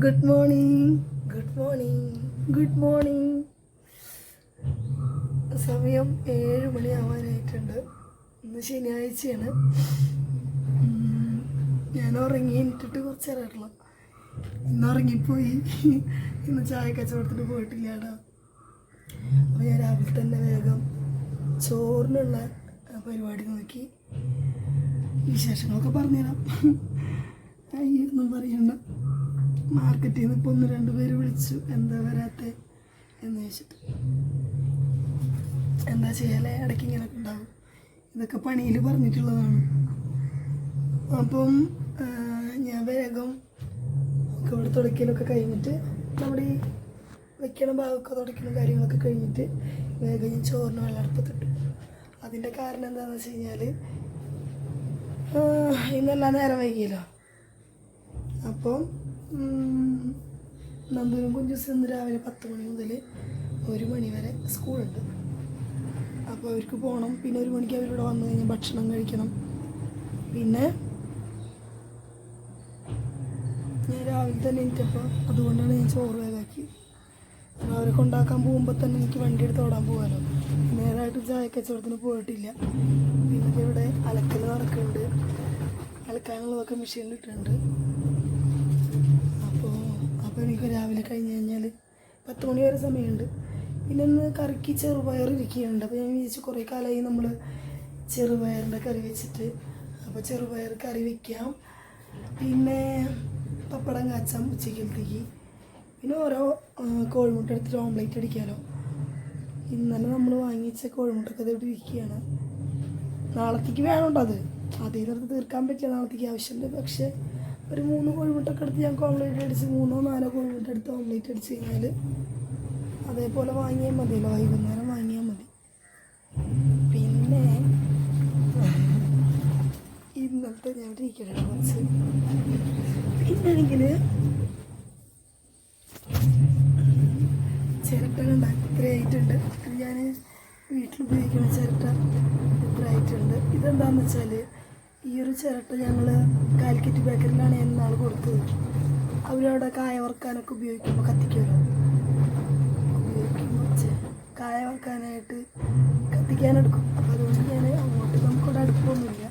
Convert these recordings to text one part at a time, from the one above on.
Good morning, good morning, good morning. സമയം 7 മണിയാവാനായിട്ടുണ്ട്. ഇന്ന് ശനിയാഴ്ചയാണ്. ഞാൻ ഉറങ്ങി എണീറ്റിട്ട് കുറച്ച് നേരമായിട്ടുള്ള. ഇന്ന് ഉറങ്ങിപ്പോയി. ഇന്ന് ചായ കച്ചവടത്തിന് പോയിട്ടില്ല കേട്ടോ. അപ്പോൾ ഞാൻ രാവിലെ തന്നെ വേഗം ചോറിനുള്ള പരിപാടി നോക്കി. വിശേഷങ്ങളൊക്കെ പറഞ്ഞുതരാം. അയ്യൊന്നും പറയണ്ട. മാർക്കറ്റിൽ നിന്ന് ഇപ്പോൾ 1-2 പേര് വിളിച്ചു, എന്താ വരാത്ത എന്ന് ചോദിച്ചിട്ട്. എന്താ ചെയ്യാലേ, ഇടയ്ക്ക് ഇങ്ങനെയൊക്കെ ഉണ്ടാവും. ഇതൊക്കെ പണിയിൽ പറഞ്ഞിട്ടുള്ളതാണ്. അപ്പം ഞാൻ വേഗം ഇവിടെ തുടയ്ക്കലൊക്കെ കഴിഞ്ഞിട്ട്, നമ്മുടെ ഈ വെക്കണ ഭാഗമൊക്കെ തുടയ്ക്കുന്ന കാര്യങ്ങളൊക്കെ കഴിഞ്ഞിട്ട് വേഗം ഞാൻ ചോറിന് വെള്ളമെടുത്തിട്ടു. അതിൻ്റെ കാരണം എന്താണെന്ന് വെച്ച് കഴിഞ്ഞാൽ, ഇന്നെല്ലാം നേരം വൈകിയല്ലോ. അപ്പം നന്ദൂരും കുഞ്ചുസും ഇന്ന് രാവിലെ 10 മണി മുതൽ 1 മണി വരെ സ്കൂളുണ്ട്. അപ്പോൾ അവർക്ക് പോകണം. പിന്നെ 1 മണിക്ക് അവരിവിടെ വന്നു കഴിഞ്ഞാൽ ഭക്ഷണം കഴിക്കണം. പിന്നെ ഞാൻ രാവിലെ തന്നെ എനിക്കപ്പോൾ അതുകൊണ്ടാണ് ഞാൻ ചോറ് വേഗാക്കി. അവരെ കൊണ്ടാക്കാൻ പോകുമ്പോൾ തന്നെ എനിക്ക് വണ്ടി എടുത്ത് ഓടാൻ പോകാമല്ലോ. നേരായിട്ട് ചായ കച്ചവടത്തിന് പോയിട്ടില്ല. പിന്നെ ഇവിടെ അലക്കൽ നടക്കുന്നുണ്ട്. അലക്കാനുള്ളതൊക്കെ മെഷീനിലിട്ടുണ്ട്. അപ്പോൾ എനിക്ക് രാവിലെ കഴിഞ്ഞ് കഴിഞ്ഞാൽ 10 മണി വരെ സമയമുണ്ട്. പിന്നെ ഇന്ന് കറിക്ക് ചെറുപയർ ഇരിക്കുകയുണ്ട്. അപ്പോൾ ഞാൻ വിചാരിച്ചു കുറേ കാലമായി നമ്മൾ ചെറുപയറിൻ്റെ കറി വെച്ചിട്ട്. അപ്പോൾ ചെറുപയർ കറി വയ്ക്കാം. പിന്നെ പപ്പടം കാച്ചാം ഉച്ചക്കലത്തേക്ക്. പിന്നെ ഓരോ കോഴിമുട്ട എടുത്തിട്ട് ഓംലേറ്റ് അടിക്കാമല്ലോ. ഇന്നലെ നമ്മൾ വാങ്ങിച്ച കോഴിമുട്ടൊക്കെ ഇതിട്ട് ഇരിക്കുകയാണ്. നാളത്തേക്ക് വേണമുണ്ടോ അത്? അതേ നേരത്ത് തീർക്കാൻ പറ്റില്ല, നാളത്തേക്ക് ആവശ്യമുണ്ട്. പക്ഷേ ഒരു 3 കോഴിമുട്ടൊക്കെ എടുത്ത് ഞങ്ങൾക്ക് ഓംലേറ്റ് അടിച്ച് 3-4 കോഴിമുട്ട എടുത്ത് ഓംലേറ്റ് അടിച്ച് കഴിഞ്ഞാൽ അതേപോലെ വാങ്ങിയാൽ മതിയല്ലോ. വൈകുന്നേരം വാങ്ങിയാൽ മതി. പിന്നെ ഇന്നത്തെ ഞാൻ ഇരിക്കട്ടെ കുറച്ച്. പിന്നെയാണെങ്കിൽ ചിരട്ടകളുണ്ട്. ഇത്ര ആയിട്ടുണ്ട്. ഞാൻ വീട്ടിൽ ഉപയോഗിക്കുന്ന ചിരട്ട ഇത്ര ആയിട്ടുണ്ട്. ഇതെന്താണെന്ന് വെച്ചാൽ, ഈ ഒരു ചിരട്ട ഞങ്ങൾ കാലിക്കറ്റ് ബേക്കറിയിലാണ് എന്നാൾ കൊടുത്തത്. അവരവിടെ കായ വറുക്കാനൊക്കെ ഉപയോഗിക്കുമ്പോൾ കത്തിക്കുമല്ലോ. കായ വറുക്കാനായിട്ട് കത്തിക്കാനെടുക്കും. അപ്പോൾ അതുകൊണ്ട് ഞാൻ അങ്ങോട്ട് നമുക്കിവിടെ അടുപ്പൊന്നുമില്ല.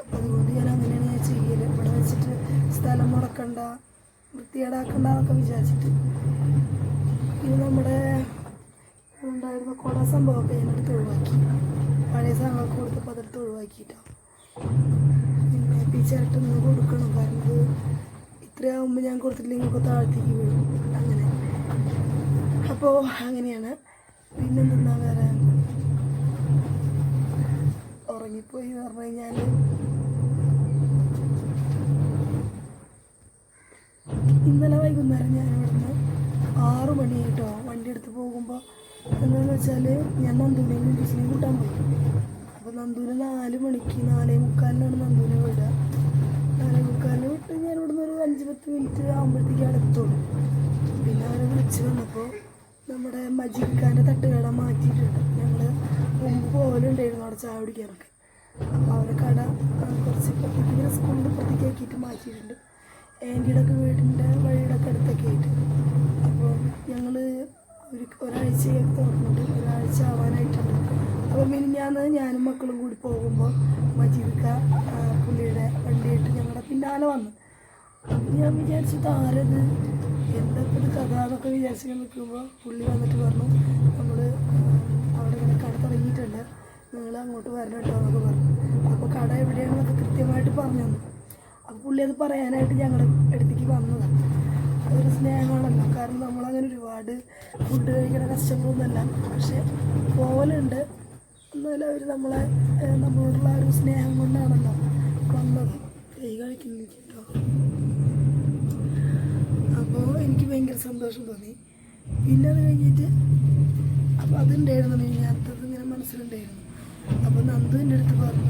അപ്പോൾ അതുകൊണ്ട് ഞാൻ അങ്ങനെയാണ് ഞാൻ ചെയ്യൽ. ഇവിടെ വെച്ചിട്ട് സ്ഥലം മുടക്കണ്ട, വൃത്തികേടാക്കണ്ട എന്നൊക്കെ വിചാരിച്ചിട്ട്. പിന്നെ നമ്മുടെ ഉണ്ടായിരുന്ന കുട സംഭവമൊക്കെ ഞാനെടുത്ത് ഒഴിവാക്കി. പഴയ സാധനങ്ങളൊക്കെ കൊടുത്തപ്പോൾ അതെടുത്ത് ഒഴിവാക്കിയിട്ടാണ്. പിന്നെ ഈ ചിരട്ടൊന്നും കൊടുക്കണം. കാരണം ഇത് ഇത്രയാകുമ്പോൾ ഞാൻ കൊടുത്തിട്ടില്ലെങ്കിൽ ഇപ്പോൾ താഴത്തേക്ക് വീഴും. അങ്ങനെ അപ്പോൾ അങ്ങനെയാണ്. പിന്നെന്തെന്നാ വേറെ, ഉറങ്ങിപ്പോയി എന്ന് പറഞ്ഞു കഴിഞ്ഞാൽ ഇന്നലെ വൈകുന്നേരം ഞാൻ ഇവിടുന്ന് 6 മണി കേട്ടോ വണ്ടി എടുത്ത് പോകുമ്പോൾ. എന്താണെന്ന് വെച്ചാൽ ഞാൻ നന്ദൂനെയും കുഞ്ചുസിനെയും കൂട്ടാൻ പോയി. അപ്പോൾ നന്ദൂന് 4 മണിക്ക് 4:45 നന്ദൂനെ വിടുക. 4:45 വിട്ട് ഞാൻ ഇവിടുന്ന് ഒരു 5-10 മിനിറ്റ് ആകുമ്പോഴത്തേക്ക് അവിടെ എത്തുള്ളൂ. പിന്നെ അവരെ വിളിച്ച് വന്നപ്പോൾ നമ്മുടെ മജിക്കാൻ്റെ തട്ടുകട മാറ്റിയിട്ടുണ്ട്. ഞങ്ങൾ മുമ്പ് പോലുണ്ടായിരുന്നു അവിടെ ചായ കുടിക്കാനൊക്കെ. അപ്പോൾ അവരെ കട കുറച്ച് ഇങ്ങനെ സ്കൂളിൻ്റെ പുറത്തേക്ക് ആക്കിയിട്ട് മാറ്റിയിട്ടുണ്ട്. ആൻറ്റിയുടെ ഒക്കെ വീടിൻ്റെ വഴിയുടെ ഒക്കെ അടുത്തൊക്കെ ആയിട്ട്. അപ്പോൾ ഞങ്ങൾ ഒരാഴ്ചയൊക്കെ തുറന്നിട്ട് 1 ആഴ്ച ആവാനായിട്ടുണ്ട്. അപ്പോൾ ഞാനും മക്കളും കൂടി പോകുമ്പോൾ മജീദ്ക്ക പുള്ളിയുടെ വണ്ടിയായിട്ട് ഞങ്ങളുടെ പിന്നാലെ വന്നു. അപ്പം ഞാൻ വിചാരിച്ചു താരത് എന്താ ഇത് കഥ എന്നൊക്കെ വിചാരിച്ച് നിൽക്കുമ്പോൾ പുള്ളി വന്നിട്ട് പറഞ്ഞു, നമ്മൾ അവിടെ ഇങ്ങനെ കട തുടങ്ങിയിട്ടുണ്ട്, നിങ്ങൾ അങ്ങോട്ട് വരണം കേട്ടോ എന്നൊക്കെ പറഞ്ഞു. അപ്പോൾ കട എവിടെയാണെന്നൊക്കെ കൃത്യമായിട്ട് പറഞ്ഞു തന്നു. അപ്പോൾ പുള്ളി അത് പറയാനായിട്ട് ഞങ്ങളുടെ അടുത്തേക്ക് വന്നതാണ്. അതൊരു സ്നേഹമാണല്ലോ. കാരണം നമ്മളങ്ങനെ ഒരുപാട് ഫുഡ് കഴിക്കുന്ന കസ്റ്റമറൊന്നുമല്ല. പക്ഷേ പോലുണ്ട്. എന്നാലും അവർ നമ്മളോടുള്ള ഒരു സ്നേഹം കൊണ്ടാണല്ലോ വന്നത്. കൈ കഴിക്കുന്നില്ല കേട്ടോ. അപ്പോൾ എനിക്ക് ഭയങ്കര സന്തോഷം തോന്നി. പിന്നെ അത് കഴിഞ്ഞിട്ട് അപ്പോൾ അതുണ്ടായിരുന്നു, ഞാനത് ഇങ്ങനെ മനസ്സിലുണ്ടായിരുന്നു. അപ്പോൾ നന്ദു എൻ്റെ അടുത്ത് പറഞ്ഞു,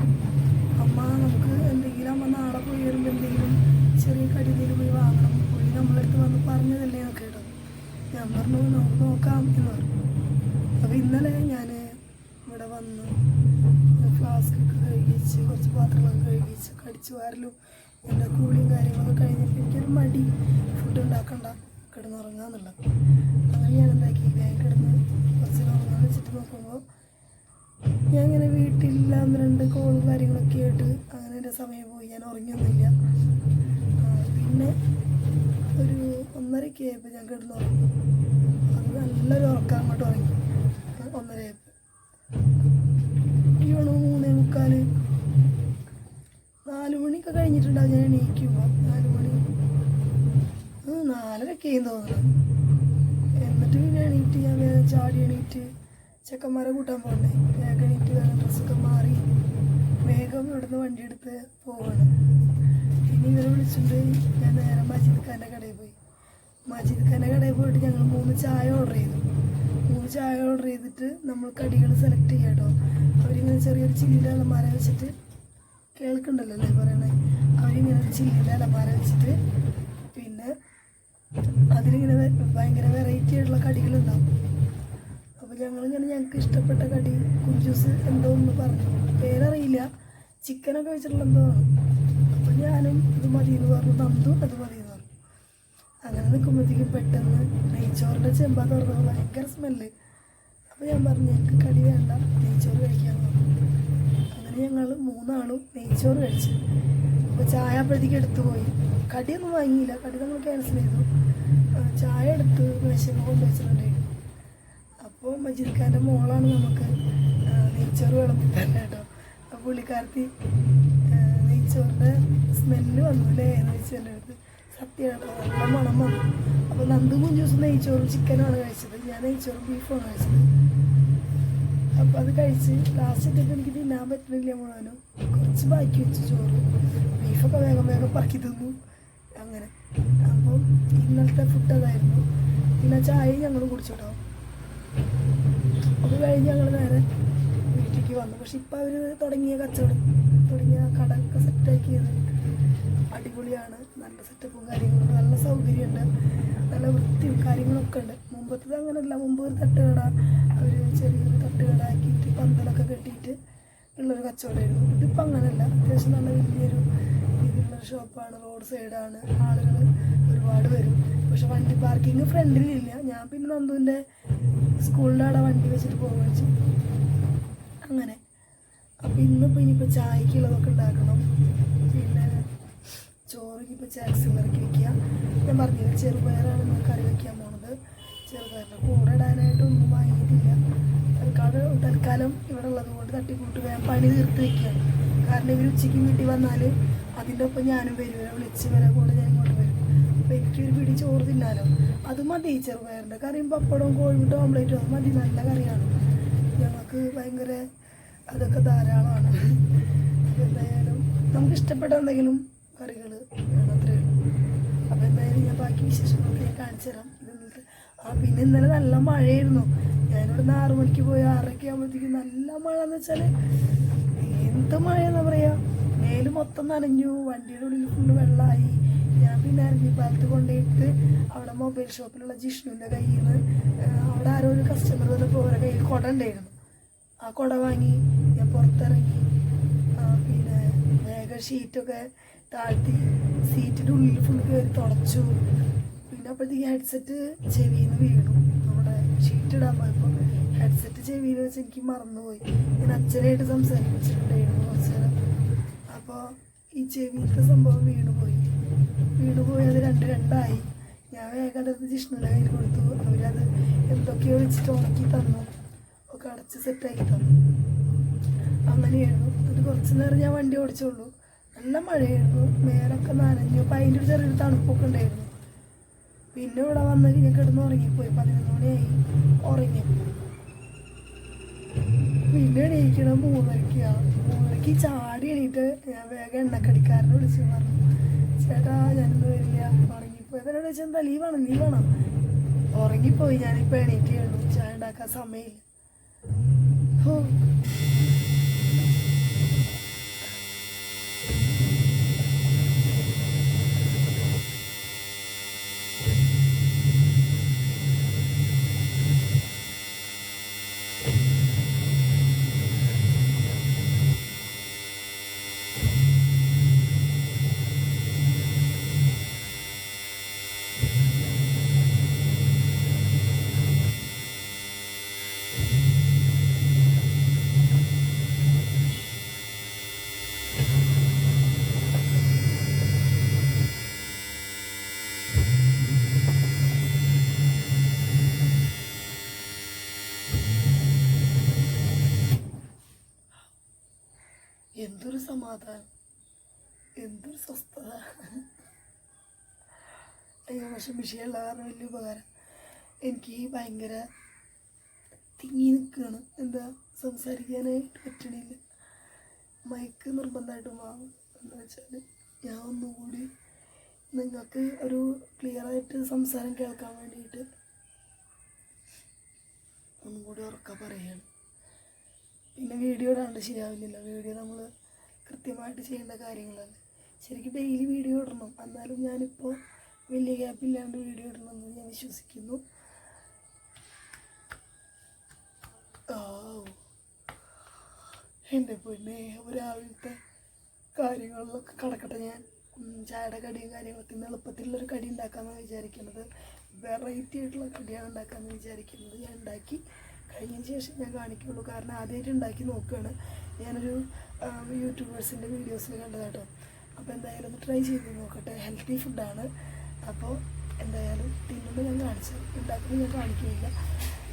അമ്മ നമുക്ക് എന്തെങ്കിലും, അമ്മ നാളെ പോയി വരുമ്പോൾ എന്തെങ്കിലും ചെറിയ കടിയിൽ പോയി വാങ്ങണം. പുള്ളി നമ്മളടുത്ത് വന്ന് പറഞ്ഞതല്ലേ എന്നൊക്കെ കേട്ടോ. ഞാൻ പറഞ്ഞു നമുക്ക് നോക്കാം എന്ന് പറഞ്ഞു. അപ്പോൾ ഇന്നലെ ഞാൻ ഇവിടെ വന്ന് ഫ്ലാസ്കൊക്കെ കഴുകിച്ച് കുറച്ച് പാത്രങ്ങളൊക്കെ കഴുകിച്ച് കടിച്ചു വാരലും എൻ്റെ കൂളിയും കാര്യങ്ങളൊക്കെ കഴിഞ്ഞപ്പോൾ എനിക്കൊരു മടി. ഫുഡ് ഉണ്ടാക്കണ്ട, കിടന്നുറങ്ങാന്നുള്ള. അങ്ങനെ ഞാൻ എന്താക്കി, വേഗം കിടന്ന് കുറച്ച് ഉറങ്ങാന്ന് വെച്ചിട്ട് നോക്കുമ്പോൾ ഞാൻ ഇങ്ങനെ വീട്ടിൽ 2 കോളും കാര്യങ്ങളൊക്കെ ആയിട്ട് അങ്ങനെ എൻ്റെ സമയം പോയി. ഞാൻ ഉറങ്ങിയൊന്നുമില്ല. പിന്നെ ഒരു 1:30 ആയപ്പോൾ ഞാൻ കിടന്നുറങ്ങി. അത് നല്ലൊരു ഉറക്കം അങ്ങോട്ട് ഉറങ്ങി. 1:30 ആയപ്പോൾ 3:45 4 മണിയൊക്കെ കഴിഞ്ഞിട്ടുണ്ടാവും ഞാൻ എണീക്കുമ്പോൾ. 4 മണി 4:30 തോന്നുന്നു. എന്നിട്ട് പിന്നെ എണീറ്റ് ഞാൻ ചാടി എണീറ്റ് ചെക്കന്മാരെ കൂട്ടാൻ പോകണ്ടേ. വേഗം എണീറ്റ് വേഗം ഡ്രസ്സൊക്കെ മാറി വേഗം ഇവിടുന്ന് വണ്ടി എടുത്ത് പോവാണ്. പിന്നെ ഇവരെ വിളിച്ചിട്ട് ഞാൻ നേരെ മജീദ് ഖാൻ്റെ കടയിൽ പോയി. മജീദ് ഖാൻ്റെ കടയിൽ പോയിട്ട് ഞങ്ങൾ 3 ചായ ഓർഡർ ചെയ്തു. 3 ചായ ഓർഡർ ചെയ്തിട്ട് നമ്മൾ കടികൾ സെലക്ട് ചെയ്യാം കേട്ടോ. അവരിങ്ങനെ ചെറിയൊരു ചില്ലിൻ്റെ അലമാര വെച്ചിട്ട്, കേൾക്കുന്നുണ്ടല്ലോ അല്ലേ പറയണേ, അവരിങ്ങനെ ഒരു ചില്ലിൻ്റെ അലമാര വെച്ചിട്ട് പിന്നെ അതിലിങ്ങനെ ഭയങ്കര വെറൈറ്റി ആയിട്ടുള്ള കടികളുണ്ടാവും. അപ്പോൾ ഞങ്ങൾക്ക് ഇഷ്ടപ്പെട്ട കടി കുഞ്ചൂസ് എന്തോ ഒന്ന് പറഞ്ഞു, പേരറിയില്ല, ചിക്കനൊക്കെ വെച്ചിട്ടുള്ള എന്തോ ആണ്. അപ്പോൾ ഞാനും ഇത് മതി എന്ന് പറഞ്ഞു, നന്ദും അത് മതി എന്ന് പറഞ്ഞു. അങ്ങനെ നിൽക്കുമ്പോഴത്തേക്കും പെട്ടെന്ന് നെയ്ച്ചോറിൻ്റെ ചെമ്പ തുറന്നത് ഭയങ്കര സ്മെല്ല്. അപ്പോൾ ഞാൻ പറഞ്ഞു ഞങ്ങൾക്ക് കടി വേണ്ട, നെയ്ച്ചോറ് കഴിക്കാമെന്ന് പറഞ്ഞു. അങ്ങനെ ഞങ്ങൾ 3 ആളും നെയ്ച്ചോറ് കഴിച്ചു. അപ്പോൾ ചായ അപ്പോഴത്തേക്ക് എടുത്തു പോയി. കടിയൊന്നും വാങ്ങിയില്ല, കടി നമ്മൾ ക്യാൻസൽ ചെയ്തു. ചായ എടുത്ത് മേശയിൽ കൊണ്ടുവച്ചിട്ടുണ്ടായിരുന്നു. അപ്പോൾ മജീദ് ഖാൻ്റെ മോളാണ് നമുക്ക് നെയ്ച്ചോറ് വിളമ്പി തന്നെ കേട്ടോ. അപ്പോൾ പുള്ളിക്കാരത്തി നെയ്ച്ചോറിൻ്റെ സ്മെല്ല് വന്നുല്ലേ എന്ന് വെച്ച് എൻ്റെ അടുത്ത്. സത്യമാണ്, നല്ല മണം വന്നു. അപ്പോൾ നന്ദു കുഞ്ചൂസ് നെയ്ച്ചോറും ചിക്കനുമാണ് കഴിച്ചത്, ഞാൻ നെയ്ച്ചോറും ബീഫുമാണ് കഴിച്ചത്. അപ്പോൾ അത് കഴിച്ച് ലാസ്റ്റൊക്കെ എനിക്ക് തിന്നാൻ പറ്റുന്നില്ല മുഴുവനും. കുറച്ച് ബാക്കി വെച്ച് ചോറ്, ബീഫൊക്കെ വേഗം വേഗം പറക്കി തിന്നു. അങ്ങനെ അപ്പോൾ ഇന്നലത്തെ ഫുഡ് അതായിരുന്നു. പിന്നെ ചായ ഞങ്ങൾ കുടിച്ചോട്ടോ. അത് കഴിഞ്ഞ് ഞങ്ങൾ നേരെ വീട്ടിലേക്ക് വന്നു. പക്ഷെ ഇപ്പോൾ അവർ തുടങ്ങിയ കച്ചവടം, തുടങ്ങിയ കടയൊക്കെ സെറ്റാക്കിയത് അടിപൊളിയാണ്. നല്ല സെറ്റപ്പും കാര്യങ്ങളും, നല്ല സൗകര്യമുണ്ട്, നല്ല വൃത്തിയും കാര്യങ്ങളൊക്കെ ഉണ്ട്. മുമ്പത്തത് അങ്ങനെയല്ല. മുമ്പ് ഒരു തട്ടുകട, അവർ ചെറിയൊരു തട്ടുകട ആക്കിയിട്ട് പന്തലൊക്കെ കെട്ടിയിട്ട് ഉള്ളൊരു കച്ചവടമായിരുന്നു. ഇതിപ്പോൾ അങ്ങനെയല്ല, അത്യാവശ്യം നല്ല വലിയൊരു രീതിയിലുള്ളൊരു ഷോപ്പാണ്. റോഡ് സൈഡാണ്, ആളുകൾ ഒരുപാട് വരും. പക്ഷെ വണ്ടി പാർക്കിങ് ഫ്രണ്ടിലില്ല. ഞാൻ പിന്നെ നന്ദുവിൻ്റെ സ്കൂളിൻ്റെ അവിടെ വണ്ടി വെച്ചിട്ട് പോവുകയും ചെയ്യും. അങ്ങനെ അപ്പോൾ ഇനിയിപ്പോൾ ചായക്കുള്ളതൊക്കെ ഉണ്ടാക്കണം. പിന്നെ ചോറിന് ഇപ്പോൾ ചാക്സിലറക്കി വയ്ക്കുക. ഞാൻ പറഞ്ഞില്ല, ചെറുപയറാണ് നമ്മൾ കറി വയ്ക്കാൻ പോണത്. ചെറുപയറിൻ്റെ കൂടെ ഇടാനായിട്ടൊന്നും വാങ്ങിയിട്ടില്ല. തൽക്കാലം ഇവിടെ ഉള്ളത് കൊണ്ട് തട്ടിക്കൂട്ട് വേഗം പണി തീർത്ത് വയ്ക്കുകയാണ്. കാരണം ഇവർ ഉച്ചയ്ക്ക് വീട്ടിൽ വന്നാൽ അതിൻ്റെ ഒപ്പം ഞാനും വരും, വിളിച്ച് വരെ കൂടെ ഞാൻ ഇങ്ങോട്ട് വരും. അപ്പോൾ എനിക്കൊരു പിടി ചോറ് തിന്നാലോ, അത് മതി. ചെറുപയറിൻ്റെ കറിയും പപ്പടവും കോഴിമുട്ടും ഓംലേറ്റും അത് മതി, നല്ല കറിയാണ്. ഞങ്ങൾക്ക് ഭയങ്കര അതൊക്കെ ധാരാളമാണ്. എന്തായാലും നമുക്ക് ഇഷ്ടപ്പെട്ട എന്തെങ്കിലും കറികൾ വേണം, അത്രയേ ഉള്ളൂ. അപ്പോൾ എന്തായാലും ഞാൻ ബാക്കി വിശേഷങ്ങളൊക്കെ ഞാൻ കാണിച്ചു തരാം. പിന്നെ ഇന്നലെ നല്ല മഴയായിരുന്നു. ഞാനിവിടെ 6 മണിക്ക് പോയി 6:30 ആകുമ്പോഴത്തേക്കും നല്ല മഴ എന്ന് വെച്ചാൽ എന്ത് മഴയെന്നാ പറയുക. മേല് മൊത്തം നനഞ്ഞു, വണ്ടിയുടെ ഉള്ളിൽ ഫുള്ള് വെള്ളമായി. ഞാൻ പിന്നെ ഇറങ്ങിപ്പാലത്ത് കൊണ്ടുപോയിട്ട് അവിടെ മൊബൈൽ ഷോപ്പിലുള്ള ജിഷ്ണുവിൻ്റെ കയ്യിൽ നിന്ന് അവിടെ ആരോ ഒരു കസ്റ്റമർ വന്നപ്പോൾ അവരുടെ കയ്യിൽ കുട ഉണ്ടായിരുന്നു. ആ കുട വാങ്ങി ഞാൻ പുറത്തിറങ്ങി. പിന്നെ വേഗം ഷീറ്റൊക്കെ താഴ്ത്തി സീറ്റിൻ്റെ ഉള്ളിൽ ഫുള്ള് കയറി തുടച്ചു. പിന്നെ അപ്പോഴത്തേക്ക് ഹെഡ്സെറ്റ് ചെവിയിൽ നിന്ന് വീണു. നമ്മുടെ ഷീറ്റ് ഇടാൻ പോയപ്പോൾ ഹെഡ്സെറ്റ് ചെവിയിൽ വെച്ച് എനിക്ക് മറന്നുപോയി. ഞാൻ അച്ഛനായിട്ട് സംസാരിച്ചിട്ടുണ്ടായിരുന്നു കുറച്ച് നേരം. അപ്പോൾ ഈ ചെവിയിലത്തെ സംഭവം വീണുപോയി. അത് 2-2 ഞാൻ വേഗം അതെടുത്ത് ജിഷ്ണുവിൻ്റെ കയ്യിൽ കൊടുത്തു. അവരത് എന്തൊക്കെയോ വെച്ചിട്ട് ഉണക്കി തന്നു, ഒക്കെ അടച്ച് സെറ്റാക്കി തന്നു. അങ്ങനെയായിരുന്നു. അത് കുറച്ച് നേരം ഞാൻ വണ്ടി ഓടിച്ചുള്ളൂ. നല്ല മഴയായിരുന്നു, മേലൊക്കെ നനഞ്ഞു. അപ്പം അതിൻ്റെ ഒരു ചെറിയൊരു തണുപ്പൊക്കെ ഉണ്ടായിരുന്നു. പിന്നെ ഇവിടെ വന്ന് ഞാൻ കിടന്ന് ഉറങ്ങിപ്പോയി. 11 മണിയായി ഉറങ്ങി. പിന്നെ എണീക്കണം 3:30. 3:30 ചാടി എണീറ്റ് ഞാൻ വേഗം എണ്ണക്കടിക്കാരനെ വിളിച്ചു പറഞ്ഞു, ചേട്ടാ ഞാനിന്ന് വരില്ല, ഉറങ്ങിപ്പോയി. എന്നോട് ചോദിച്ചാൽ എന്താ ലീവാണോ? ഉറങ്ങിപ്പോയി, ഞാനിപ്പോൾ എണീറ്റേ ഉള്ളൂ, ചായ ഉണ്ടാക്കാൻ സമയമില്ല. സമാധാനം, എന്തൊരു സ്വസ്ഥത. അയ്യോ പക്ഷെ വിഷയമുള്ള കാരണം വലിയ ഉപകാരം. എനിക്ക് ഭയങ്കര തിങ്ങി നിൽക്കുകയാണ്, എന്താ സംസാരിക്കാനായിട്ട് പറ്റണില്ല. മൈക്ക് നിർബന്ധമായിട്ടും വാങ്ങും. എന്ന് വെച്ചാൽ ഞാൻ ഒന്നുകൂടി നിങ്ങൾക്ക് ഒരു ക്ലിയറായിട്ട് സംസാരം കേൾക്കാൻ വേണ്ടിയിട്ട് ഒന്നും കൂടി ഉറക്കാൻ പറയുകയാണ്. പിന്നെ വീഡിയോ ഇടാണ്ട് ശരിയാവില്ലല്ലോ. വീഡിയോ നമ്മൾ കൃത്യമായിട്ട് ചെയ്യേണ്ട കാര്യങ്ങളല്ലേ. ശരിക്കും ഡെയിലി വീഡിയോ ഇടണം. എന്നാലും ഞാനിപ്പോൾ വലിയ ഗ്യാപ്പില്ലാണ്ട് വീഡിയോ ഇടണമെന്ന് ഞാൻ വിശ്വസിക്കുന്നു. എൻ്റെ പൊന്നെ, രാവിലത്തെ കാര്യങ്ങളിലൊക്കെ കടക്കട്ടെ. ഞാൻ ചായയുടെ കടിയും കാര്യങ്ങളൊക്കെ ഇന്ന് എളുപ്പത്തിലുള്ളൊരു കടി ഉണ്ടാക്കാമെന്ന് വിചാരിക്കുന്നത്. വെറൈറ്റി ആയിട്ടുള്ള കടിയാണ് ഉണ്ടാക്കാമെന്ന് വിചാരിക്കുന്നത്. ഞാൻ ഉണ്ടാക്കി കഴിഞ്ഞതിന് ശേഷം ഞാൻ കാണിക്കുള്ളൂ. കാരണം ആദ്യമായിട്ട് ഉണ്ടാക്കി നോക്കുകയാണ്. ഞാനൊരു യൂട്യൂബേഴ്സിൻ്റെ വീഡിയോസിൽ കണ്ടതാട്ടോ. അപ്പോൾ എന്തായാലും ഒന്ന് ട്രൈ ചെയ്ത് നോക്കട്ടെ. ഹെൽത്തി ഫുഡാണ്. അപ്പോൾ എന്തായാലും തിന്നുമ്പോൾ ഞാൻ കാണിച്ചത്, ഉണ്ടാക്കുമ്പോൾ ഞാൻ കാണിക്കുകയില്ല.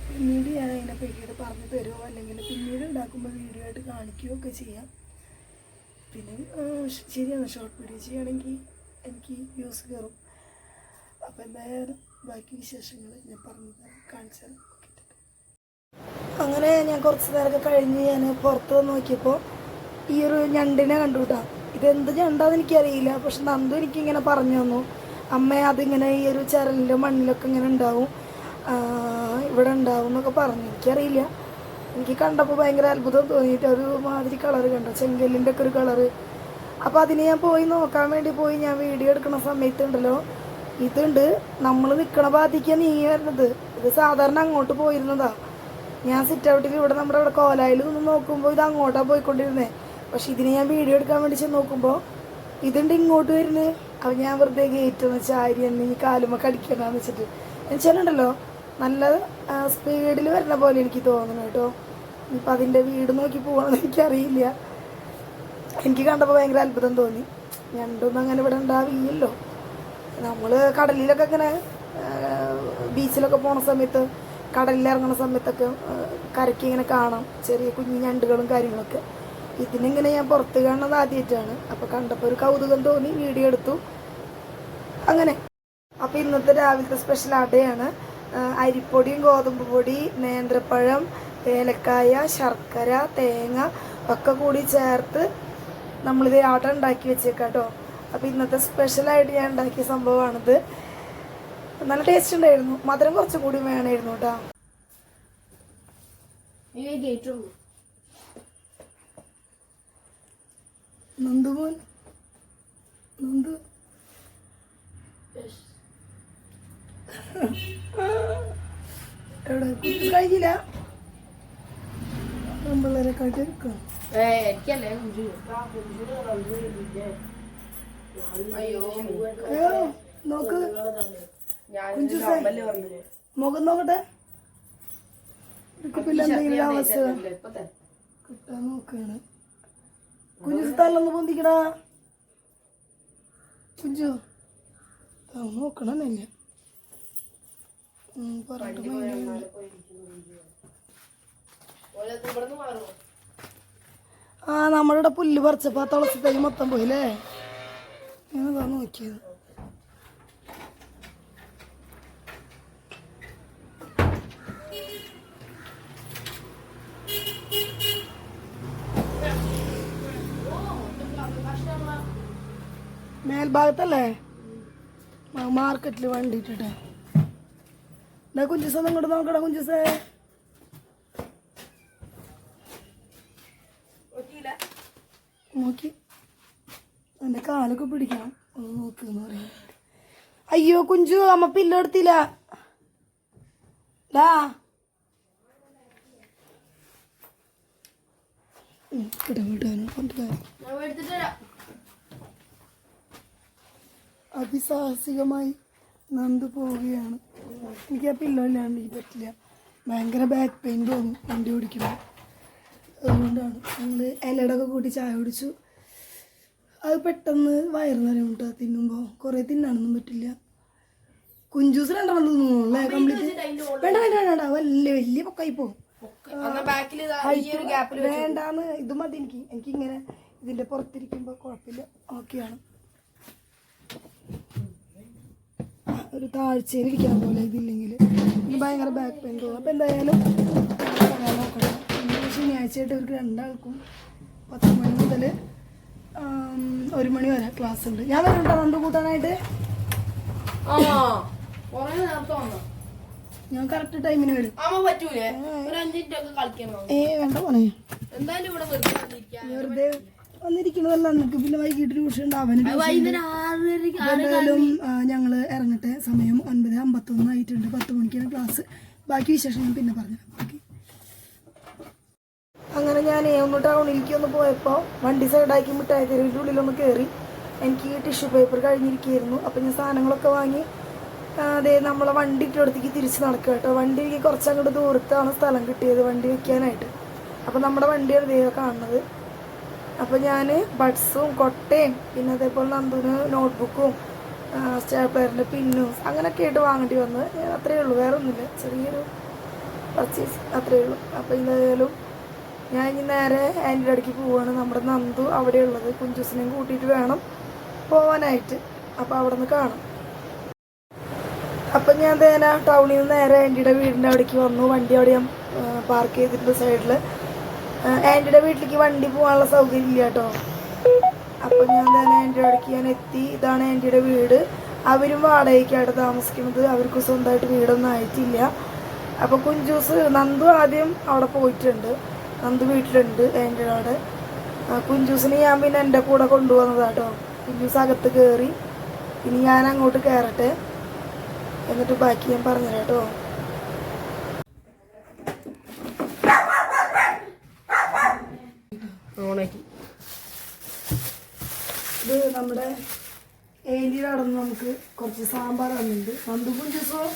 പിന്നീട് ഞാൻ അതിനെ പറ്റിയിട്ട് പറഞ്ഞു തരുമോ അല്ലെങ്കിൽ പിന്നീട് ഉണ്ടാക്കുമ്പോൾ വീഡിയോ ആയിട്ട് കാണിക്കുകയോ ഒക്കെ ചെയ്യാം. പിന്നെ ശരിയാണ്, ഷോർട്ട് വീഡിയോ ചെയ്യുകയാണെങ്കിൽ എനിക്ക് വ്യൂസ് കയറും. അപ്പോൾ എന്തായാലും ബാക്കി വിശേഷങ്ങൾ ഞാൻ പറഞ്ഞു തരാം, കാണിച്ചു തരാം. അങ്ങനെ ഞാൻ കുറച്ച് നേരമൊക്കെ കഴിഞ്ഞ് ഞാൻ പുറത്ത് വന്ന് നോക്കിയപ്പോൾ ഈ ഒരു ഞണ്ടിനെ കണ്ടുകൂട്ടാ. ഇതെന്ത് ഞണ്ടാന്ന് എനിക്കറിയില്ല. പക്ഷെ നന്ദു എനിക്കിങ്ങനെ പറഞ്ഞു തന്നു, അമ്മ അതിങ്ങനെ ഈ ഒരു ചരലിൻ്റെ മണ്ണിലൊക്കെ ഇങ്ങനെ ഉണ്ടാവും, ഇവിടെ ഉണ്ടാവും എന്നൊക്കെ പറഞ്ഞു. എനിക്കറിയില്ല. എനിക്ക് കണ്ടപ്പോൾ ഭയങ്കര അത്ഭുതം തോന്നിയിട്ട് ഒരു മാതിരി കളറ് കണ്ടോ, ചെങ്കല്ലിൻ്റെ ഒക്കെ ഒരു കളറ്. അപ്പോൾ അതിന് ഞാൻ പോയി നോക്കാൻ വേണ്ടി പോയി. ഞാൻ വീഡിയോ എടുക്കുന്ന സമയത്തുണ്ടല്ലോ, ഇതുണ്ട് നമ്മൾ നിൽക്കണ ഭാഗത്തേക്കാണ് നീങ്ങി വരുന്നത്. ഇത് സാധാരണ അങ്ങോട്ട് പോയിരുന്നതാ. ഞാൻ സിറ്റ് ഔട്ടിൽ ഇവിടെ നമ്മുടെ ഇവിടെ കോലായിൽ നിന്ന് നോക്കുമ്പോൾ ഇത് അങ്ങോട്ടാണ് പോയിക്കൊണ്ടിരുന്നത്. പക്ഷെ ഇതിനെ ഞാൻ വീഡിയോ എടുക്കാൻ വേണ്ടി ചെന്ന് നോക്കുമ്പോൾ ഇതുണ്ട് ഇങ്ങോട്ട് വരുന്നത്. അപ്പോൾ ഞാൻ വെറുതെ ഗേറ്റ് എന്ന് വെച്ചാൽ ആരി തന്നെ ഈ കാലുമൊക്കെ അടിക്കണമെന്ന് വെച്ചിട്ട് എന്നുവെച്ചാലുണ്ടല്ലോ നല്ല സ്പീഡിൽ വരുന്ന പോലെ എനിക്ക് തോന്നുന്നു കേട്ടോ. ഇപ്പം അതിൻ്റെ വീട് നോക്കി പോകണമെന്ന് എനിക്കറിയില്ല. എനിക്ക് കണ്ടപ്പോൾ ഭയങ്കര അത്ഭുതം തോന്നി. ഞണ്ടൊന്നും അങ്ങനെ ഇവിടെ ഉണ്ടാവില്ലല്ലോ. നമ്മൾ കടലിലൊക്കെ ഇങ്ങനെ ബീച്ചിലൊക്കെ പോണ സമയത്ത്, കടലിൽ ഇറങ്ങുന്ന സമയത്തൊക്കെ കരയ്ക്ക് ഇങ്ങനെ കാണാം ചെറിയ കുഞ്ഞു ഞണ്ടുകളും കാര്യങ്ങളൊക്കെ. ഇതിനിങ്ങനെ ഞാൻ പുറത്ത് കാണുന്നത് ആദ്യമായിട്ടാണ്. അപ്പോൾ കണ്ടപ്പോൾ ഒരു കൗതുകം തോന്നി, വീഡിയോ എടുത്തു. അങ്ങനെ അപ്പോൾ ഇന്നത്തെ രാവിലത്തെ സ്പെഷ്യൽ അടയാണ്. അരിപ്പൊടിയും ഗോതമ്പ് പൊടി, നേന്ത്രപ്പഴം, ഏലക്കായ, ശർക്കര, തേങ്ങ ഒക്കെ കൂടി ചേർത്ത് നമ്മളിത് അട ഉണ്ടാക്കി വെച്ചേക്കാം കേട്ടോ. അപ്പോൾ ഇന്നത്തെ സ്പെഷ്യലായിട്ട് ഞാൻ ഉണ്ടാക്കിയ സംഭവമാണിത്. നല്ല ടേസ്റ്റ് ഉണ്ടായിരുന്നു. മധുരം കുറച്ചും കൂടി വേണമായിരുന്നു കേട്ടോ. നന്ദുമോൻ, നന്ദു എവിടെ കഴിക്കില്ല. നമ്മളെ കാട്ടിയെടുക്കാം. നോക്ക് മുഖം നോക്കട്ടെ. പിന്നെ എന്തെങ്കിലും അവസ്ഥ കിട്ടാൻ നോക്കാണ്. കുഞ്ചു സ്ഥലൊന്ന് പൊന്തിക്കടാ. കുഞ്ചു നോക്കണമെന്നില്ല പറഞ്ഞിട്ട്. ആ നമ്മളിവിടെ പുല്ല് പറിച്ചപ്പോ ആ തുളസി തൈ മൊത്തം പോയില്ലേ. ഞാനതാ നോക്കിയത്. മേൽഭാഗത്തല്ലേ മാർക്കറ്റിൽ വേണ്ടിയിട്ടിട്ട്. കുഞ്ചുസ ഇങ്ങോട്ട് നോക്കടാ. കുഞ്ചുസേ നോക്കി എൻ്റെ കാലൊക്കെ പിടിക്കണം. ഒന്ന് നോക്കുന്ന പറയാൻ. അയ്യോ കുഞ്ചു, അമ്മ പില്ല എടുത്തില്ല. അതിസാഹസികമായി നന്ദു പോവുകയാണ്. എനിക്ക് ആ പില്ലോ ഇല്ലാണ്ട് എനിക്ക് പറ്റില്ല. ഭയങ്കര ബാക്ക് പെയിൻ തോന്നും വണ്ടി ഓടിക്കുമ്പോൾ. അതുകൊണ്ടാണ് ഞങ്ങൾ ഇലടൊക്കെ കൂട്ടി ചായ കുടിച്ചു. അത് പെട്ടെന്ന് വയറ് നിറയും കേട്ടോ തിന്നുമ്പോൾ. കുറേ തിന്നാനൊന്നും പറ്റില്ല. കുഞ്ചൂസ് രണ്ടെണ്ണം തിന്നു അല്ലേ കംപ്ലീറ്റ്. വേണ്ട വേണ്ട വേണ്ട, വലിയ പൊക്കായി പോകും. വേണ്ടാന്ന് ഇത് മതി. എനിക്കിങ്ങനെ ഇതിൻ്റെ പുറത്തിരിക്കുമ്പോൾ കുഴപ്പമില്ല, ഓക്കെയാണ്. ഒരു താഴ്ചയിൽ ഇരിക്കുന്ന പോലെ ഇതില്ലെങ്കിൽ ഇത് ഭയങ്കര ബാക്ക് പെയിൻ തോന്നും. അപ്പോൾ എന്തായാലും പറയാൻ നോക്കണം. പിന്നെ ശനിയാഴ്ചയായിട്ട് ഇവർക്ക് രണ്ടാൾക്കും 10 മണി മുതൽ 1 മണി വരെ ക്ലാസ് ഉണ്ട്. ഞാൻ വരുന്നുണ്ടോ നന്ദു കൂട്ടാനായിട്ട്? ഞാൻ കറക്റ്റ് ടൈമിന് വരും. വേണ്ട പോണേ, വെറുതെ വന്നിരിക്കണതല്ല. നിങ്ങൾക്ക് പിന്നെ വൈകിട്ട് ട്യൂഷൻ ഉണ്ടാവാൻ എന്തായാലും ഞങ്ങൾ ഇറങ്ങട്ടെ. സമയം 9:51 ആയിട്ടുണ്ട്. 10 മണിക്കാണ് ക്ലാസ്. ബാക്കി വിശേഷം ഞാൻ പിന്നെ പറഞ്ഞു. ഓക്കെ. അങ്ങനെ ഞാൻ ഒന്ന് ടൗണിലേക്ക് ഒന്ന് പോയപ്പോൾ വണ്ടി സൈഡാക്കി മിഠായി തെരുവിൻ്റെ ഉള്ളിലൊന്ന് കയറി. എനിക്ക് ടിഷ്യൂ പേപ്പർ കഴിഞ്ഞിരിക്കുകയായിരുന്നു. അപ്പോൾ ഞാൻ സാധനങ്ങളൊക്കെ വാങ്ങി അതേ നമ്മളെ വണ്ടി ഇട്ടടുത്തേക്ക് തിരിച്ച് നടക്കുക കേട്ടോ. വണ്ടി എനിക്ക് കുറച്ചങ്ങോട്ട് ദൂരത്താണ് സ്ഥലം കിട്ടിയത് വണ്ടി വയ്ക്കാനായിട്ട്. അപ്പോൾ നമ്മുടെ വണ്ടിയാണ് ദൈവം കാണുന്നത്. അപ്പോൾ ഞാൻ ബഡ്സും കൊട്ടയും പിന്നെ അതേപോലെ നന്ദുവിന് നോട്ട്ബുക്കും സ്റ്റാപ്ലറിൻ്റെ പിന്നും അങ്ങനെയൊക്കെ ആയിട്ട് വാങ്ങേണ്ടി വന്ന്. അത്രയേ ഉള്ളൂ, വേറെ ഒന്നുമില്ല, ചെറിയൊരു പർച്ചേസ് അത്രയേ ഉള്ളൂ. അപ്പോൾ എന്തായാലും ഞാൻ ഇനി നേരെ ആൻറ്റിയുടെ അടുക്ക് പോവുകയാണ്. നമ്മുടെ നന്ദു അവിടെയുള്ളത്. കുഞ്ചൂസിനെയും കൂട്ടിയിട്ട് വേണം പോവാനായിട്ട്. അപ്പോൾ അവിടെ നിന്ന് കാണാം. അപ്പം ഞാൻ തേന ടൗണിൽ നിന്ന് നേരെ ആൻറ്റിയുടെ വീടിൻ്റെ അവിടേക്ക് വന്നു. വണ്ടി അവിടെ ഞാൻ പാർക്ക് ചെയ്തിട്ടുണ്ട് സൈഡിൽ. ആൻറ്റിയുടെ വീട്ടിലേക്ക് വണ്ടി പോകാനുള്ള സൗകര്യം ഇല്ല കേട്ടോ. അപ്പം ഞാൻ തന്നെ ആൻറ്റിയുടെ അവിടേക്ക് ഞാൻ എത്തി. ഇതാണ് ആൻറ്റിയുടെ വീട്. അവരും വാടകയ്ക്കായിട്ട് താമസിക്കുന്നത്. അവർക്ക് സ്വന്തമായിട്ട് വീടൊന്നും ആയിട്ടില്ല. അപ്പോൾ കുഞ്ചൂസ് നന്ദു ആദ്യം അവിടെ പോയിട്ടുണ്ട്. നന്ദു വീട്ടിലുണ്ട് ആൻറ്റിയുടെ അവിടെ. കുഞ്ചൂസിന് ഞാൻ പിന്നെ എൻ്റെ കൂടെ കൊണ്ടുവന്നതാട്ടോ. കുഞ്ചൂസ് അകത്ത് കയറി. ഇനി ഞാൻ അങ്ങോട്ട് കയറട്ടെ, എന്നിട്ട് ബാക്കി ഞാൻ പറഞ്ഞുതരാം കേട്ടോ. ഇത് നമ്മുടെ ഏരിയയുടെ അവിടെ നിന്ന് നമുക്ക് കുറച്ച് സാമ്പാർ വന്നിട്ടുണ്ട്. നന്ദുക്കും ദിവസവും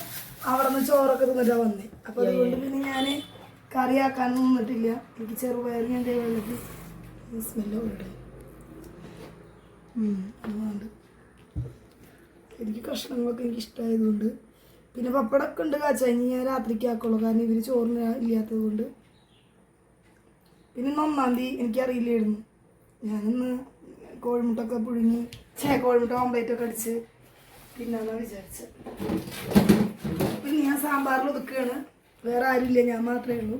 അവിടെ നിന്ന് ചോറൊക്കെ തിന്നിട്ടാണ് വന്നത്. അപ്പോൾ അതുകൊണ്ട് പിന്നെ ഞാൻ കറിയാക്കാനൊന്നും നിന്നിട്ടില്ല. എനിക്ക് ചെറുപയർ ഞാൻ വെള്ളത്തിൽ സ്മെല്ലോ ഉണ്ട്. അതുകൊണ്ട് എനിക്ക് കഷ്ണങ്ങളൊക്കെ എനിക്ക് ഇഷ്ടമായതുകൊണ്ട് പിന്നെ പപ്പടമൊക്കെ ഉണ്ട് കാച്ചാൽ ഞാൻ രാത്രിക്ക് ആക്കുള്ളൂ. കാരണം ഇവർ ചോറിന് ഇല്ലാത്തത് കൊണ്ട്. പിന്നെ 1-ാം തീയതി എനിക്കറിയില്ലായിരുന്നു. ഞാനിന്ന് കോഴിമുട്ടൊക്കെ പുഴുങ്ങി കോഴിമുട്ട ഓംലേറ്റൊക്കെ അടിച്ച് പിന്നാന്നാണ് വിചാരിച്ചത്. പിന്നെ ഞാൻ സാമ്പാറിൽ ഒതുക്കുകയാണ്. വേറെ ആരുമില്ല, ഞാൻ മാത്രമേ ഉള്ളൂ.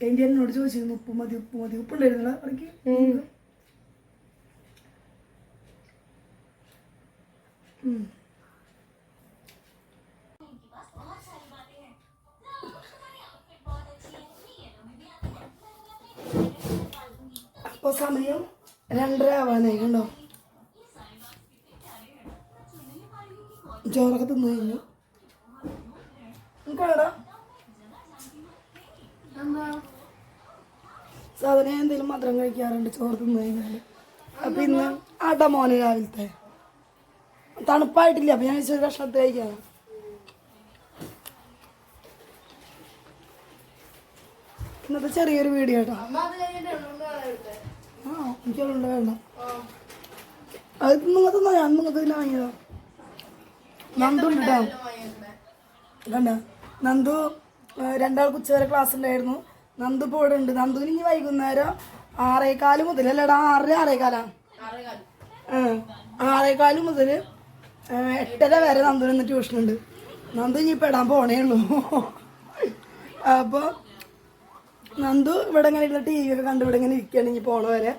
എൻ്റെ എന്നോട് ചോദിച്ചിരുന്നു ഉപ്പ് മതി ഉപ്പുണ്ടായിരുന്നില്ല അവിടേക്ക്. അപ്പോൾ സമയം 2:30 ആവാനായി കണ്ടോ. ചോറൊക്കെ തിന്നു കഴിഞ്ഞു. കേടാ സാധനം എന്തെങ്കിലും മധുരം കഴിക്കാറുണ്ട് ചോറ് തിന്നു കഴിഞ്ഞാൽ. അപ്പം ഇന്ന് മോന് രാവിലത്തെ തണുപ്പായിട്ടില്ല. അപ്പം ഞാൻ ഒരു കഷ്ണത്ത് കഴിക്കാണ്. ഇന്നത്തെ ചെറിയൊരു വീഡിയോ കേട്ടോ. എനിക്കുണ്ട് വേണ്ട. അത് നിങ്ങൾ തിന്നോ, ഞാൻ നിങ്ങൾക്ക് തന്നെ വാങ്ങിയതോ. നന്ദു ഉണ്ട് കേട്ടോ. കണ്ട നന്ദു 2 ഉച്ചവരെ ക്ലാസ് ഉണ്ടായിരുന്നു. നന്ദു ഇപ്പോൾ ഇവിടെ ഉണ്ട്. നന്ദുവിന് ഇനി വൈകുന്നേരം 6:15 മുതൽ അല്ലടാ 6:45 6:15 മുതൽ 8:30 വരെ നന്ദുവിന് ഇന്ന് ട്യൂഷനുണ്ട്. നന്ദു ഇനി ഇപ്പം ഇടാൻ പോണേ ഉള്ളൂ. അപ്പോൾ നന്ദു ഇവിടെ ഇങ്ങനെ ഇരുന്ന് TV ഒക്കെ കണ്ട് ഇവിടെ ഇങ്ങനെ ഇരിക്കുകയാണ് ഇനി പോണ വരെ.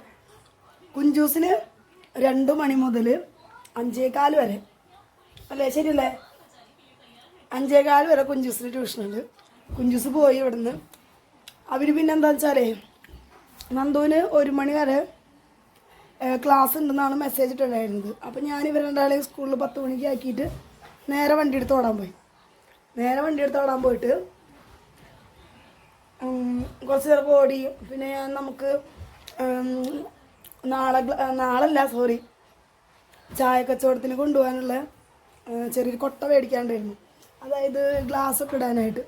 കുഞ്ചൂസിന് 2 മണി മുതൽ 5:15 വരെ അല്ലേ, ശരിയല്ലേ? 5:15 വരെ കുഞ്ചൂസിന് ട്യൂഷനുണ്ട്. കുഞ്ചൂസ് പോയി ഇവിടുന്ന്. അവർ പിന്നെ എന്താ വെച്ചാലേ നന്ദുവിന് 1 മണി വരെ ക്ലാസ് ഉണ്ടെന്നാണ് മെസ്സേജ് ഇട്ടുണ്ടായിരുന്നത്. അപ്പം ഞാൻ ഇവർ രണ്ടാളെയും സ്കൂളിൽ 10 മണിക്ക് ആക്കിയിട്ട് നേരെ വണ്ടി എടുത്ത് ഓടാൻ പോയിട്ട് കുറച്ച് നേരം ഓടി. പിന്നെ ഞാൻ നമുക്ക് ചായ കച്ചവടത്തിന് കൊണ്ടുപോകാനുള്ള ചെറിയൊരു കൊട്ട മേടിക്കാണ്ടായിരുന്നു. അതായത് ഗ്ലാസ്സൊക്കെ ഇടാനായിട്ട്.